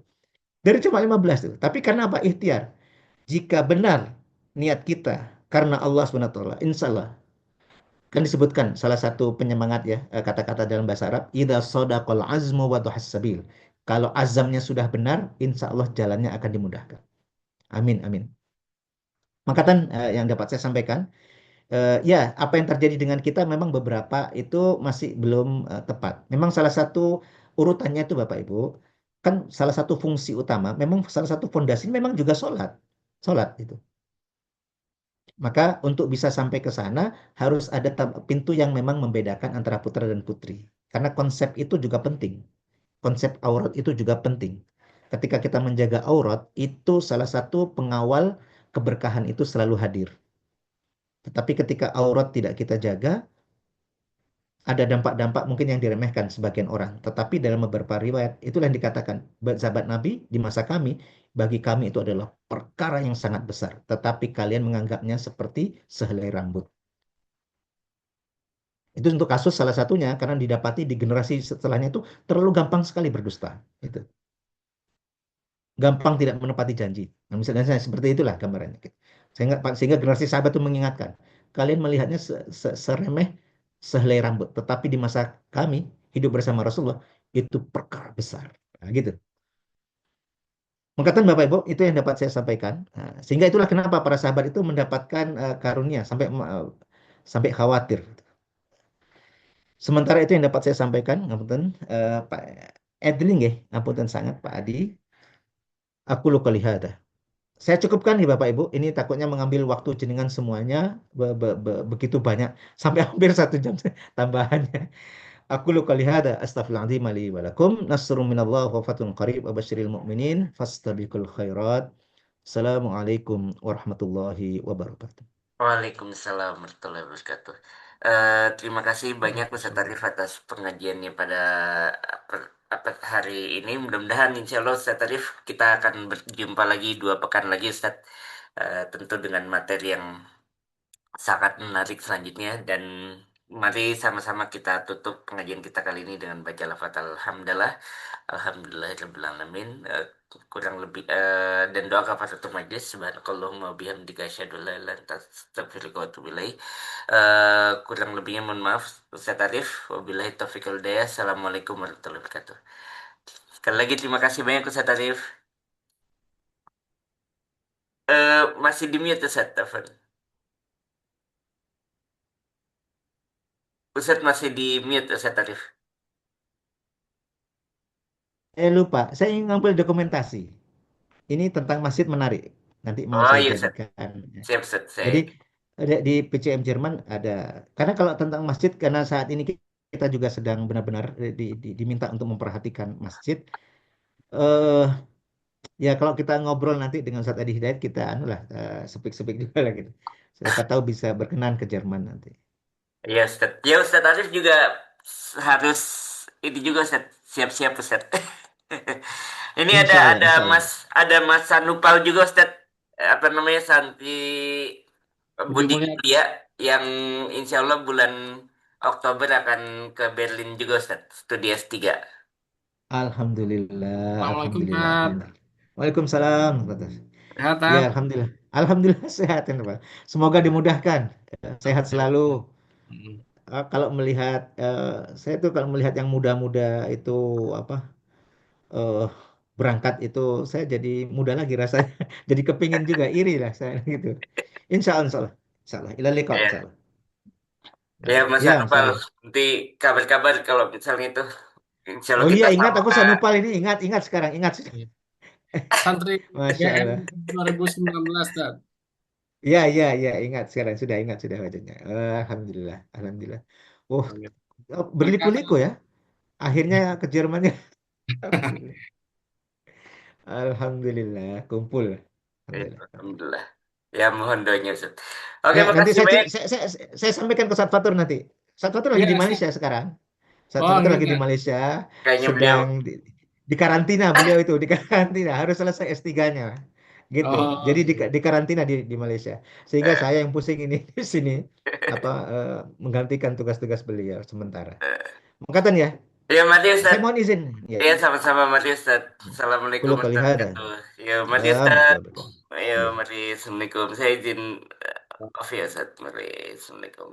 Dari cuma 15 itu. Tapi karena apa? Ikhtiar. Jika benar niat kita karena Allah SWT, insya Allah kan disebutkan salah satu penyemangat ya kata-kata dalam bahasa Arab, idza sadaqal azmu wa sabil. Kalau azamnya sudah benar, insya Allah jalannya akan dimudahkan. Amin, amin. Maka kan yang dapat saya sampaikan, ya apa yang terjadi dengan kita memang beberapa itu masih belum tepat. Memang salah satu urutannya itu Bapak Ibu, kan salah satu fungsi utama, memang salah satu fondasi memang juga sholat. Sholat itu. Maka untuk bisa sampai ke sana harus ada pintu yang memang membedakan antara putra dan putri. Karena konsep itu juga penting. Konsep aurat itu juga penting. Ketika kita menjaga aurat, itu salah satu pengawal keberkahan itu selalu hadir. Tetapi ketika aurat tidak kita jaga, ada dampak-dampak mungkin yang diremehkan sebagian orang. Tetapi dalam beberapa riwayat, itulah yang dikatakan sahabat Nabi di masa kami, bagi kami itu adalah perkara yang sangat besar. Tetapi kalian menganggapnya seperti sehelai rambut. Itu untuk kasus salah satunya karena didapati di generasi setelahnya itu terlalu gampang sekali berdusta. Itu. Gampang tidak menepati janji. Nah, misalnya seperti itulah gambarannya. Sehingga generasi sahabat itu mengingatkan. Kalian melihatnya seremeh sehelai rambut. Tetapi di masa kami hidup bersama Rasulullah itu perkara besar. Nah, gitu. Makatan Bapak Ibu, itu yang dapat saya sampaikan. Nah, sehingga itulah kenapa para sahabat itu mendapatkan karunia sampai khawatir. Sementara itu yang dapat saya sampaikan, ngapunten Pak Edling nggih, ngapunten sangat Pak Adi. Aku luka lihada. Saya cukupkan nih Bapak Ibu, ini takutnya mengambil waktu jenengan semuanya begitu banyak sampai hampir 1 jam tambahannya. Aku luka lihada, astaghfirullahaladzim li wa lakum, nasrun minallah wa fathun qarib wa basyiril mu'minin, fastabiqul khairat. Assalamualaikum warahmatullahi wabarakatuh. Waalaikumsalam warahmatullahi wabarakatuh. Terima kasih banyak Ustaz Arif atas pengajiannya pada hari ini. Mudah-mudahan insya Allah Ustaz Arif kita akan berjumpa lagi 2 pekan lagi Ustaz. tentu dengan materi yang sangat menarik selanjutnya, dan mari sama-sama kita tutup pengajian kita kali ini dengan baca lafaz alhamdulillah, alhamdulillahirabbil alamin. Kurang lebih dan doa kafaratul majlis, subhanakallahumma wa bihamdika asyhadu an la ilaha illa anta astaghfiruka wa atubu ilaik. Kurang lebihnya mohon maaf Ustaz Arif. Wabillahi taufiq wal hidayah. Assalamualaikum warahmatullahi wabarakatuh. Sekali lagi terima kasih banyak Ustaz Arif. Masih di mute Ustaz Taufan. Ustaz masih di mute Ustaz Arif. Lupa, saya ingin ngambil dokumentasi. Ini tentang masjid menarik. Nanti mau Oh saya iya Ustaz. jadikan. Siap Ustaz. Jadi di PCM Jerman ada. Karena kalau tentang masjid, karena saat ini kita juga sedang benar-benar diminta untuk memperhatikan masjid. eh Ya kalau kita ngobrol nanti dengan Ustadz Adi Hidayat, kita anu lah sepik-sepik juga lah gitu. Siapa tahu bisa berkenan ke Jerman nanti. Iya Ustaz. Ya Ustaz Arif juga harus ini juga Ustaz. Siap-siap Ustaz. Ini ada Insya Allah, ada insya Allah. Mas Sanupal juga Ustaz. Apa namanya, Santi Budi Budi Mulia. Mulia, yang insya Allah bulan Oktober akan ke Berlin juga Ustaz. Studi S3. Alhamdulillah, Assalamualaikum, alhamdulillah, Kak. alhamdulillah. Waalaikumsalam. Sehat, Ya, Tat? alhamdulillah. Alhamdulillah sehat ya, Pak. Semoga dimudahkan. Sehat selalu. Mm. Kalau melihat saya tuh kalau melihat yang muda-muda itu apa eh, berangkat itu saya jadi muda lagi rasanya. Jadi kepingin juga iri lah saya gitu. Insya Allah, insya Allah. Insya Allah. Ila liqa, insya Ya, Allah. ya Mas Ya, insya Sanupal, Allah. nanti kabar-kabar kalau misalnya itu. Insya Allah Oh iya, kita ingat sama. aku Sanupal ini, ingat sekarang, ingat sudah. Iya. Santri Masya GM Allah. 2019, Tat. Iya, iya, iya, ingat sekarang, ingat sudah wajahnya. Alhamdulillah, alhamdulillah. Oh, Oke. Berkah, berliku-liku Tat. ya. Akhirnya ke Jermannya. Alhamdulillah. Alhamdulillah, kumpul. Alhamdulillah. Alhamdulillah. Ya mohon doanya Ustaz. Oke, Ya, nanti makasih banyak. saya sampaikan ke Ustadz Fatur nanti. Ustadz Fatur lagi Iya, di Malaysia siap. sekarang. Ustadz Oh, Fatur lagi di enggak. Malaysia, Kayaknya beliau. sedang di karantina beliau itu, di karantina, harus selesai S3-nya. Gitu. Oh, Jadi iya. di karantina di Malaysia. Sehingga eh, saya yang pusing ini di sini apa menggantikan tugas-tugas beliau sementara. Makatan ya. Ya mari Saya Ustaz. mohon izin. Ya, Ya ya. sama-sama mari Ustaz. Assalamualaikum Kulo kali warahmatullahi hada. wabarakatuh. Ya mari Ustaz. Assalamualaikum warahmatullahi Ya wabarakatuh. mari. Assalamualaikum. Saya izin off ya Ustaz. Mari. Assalamualaikum.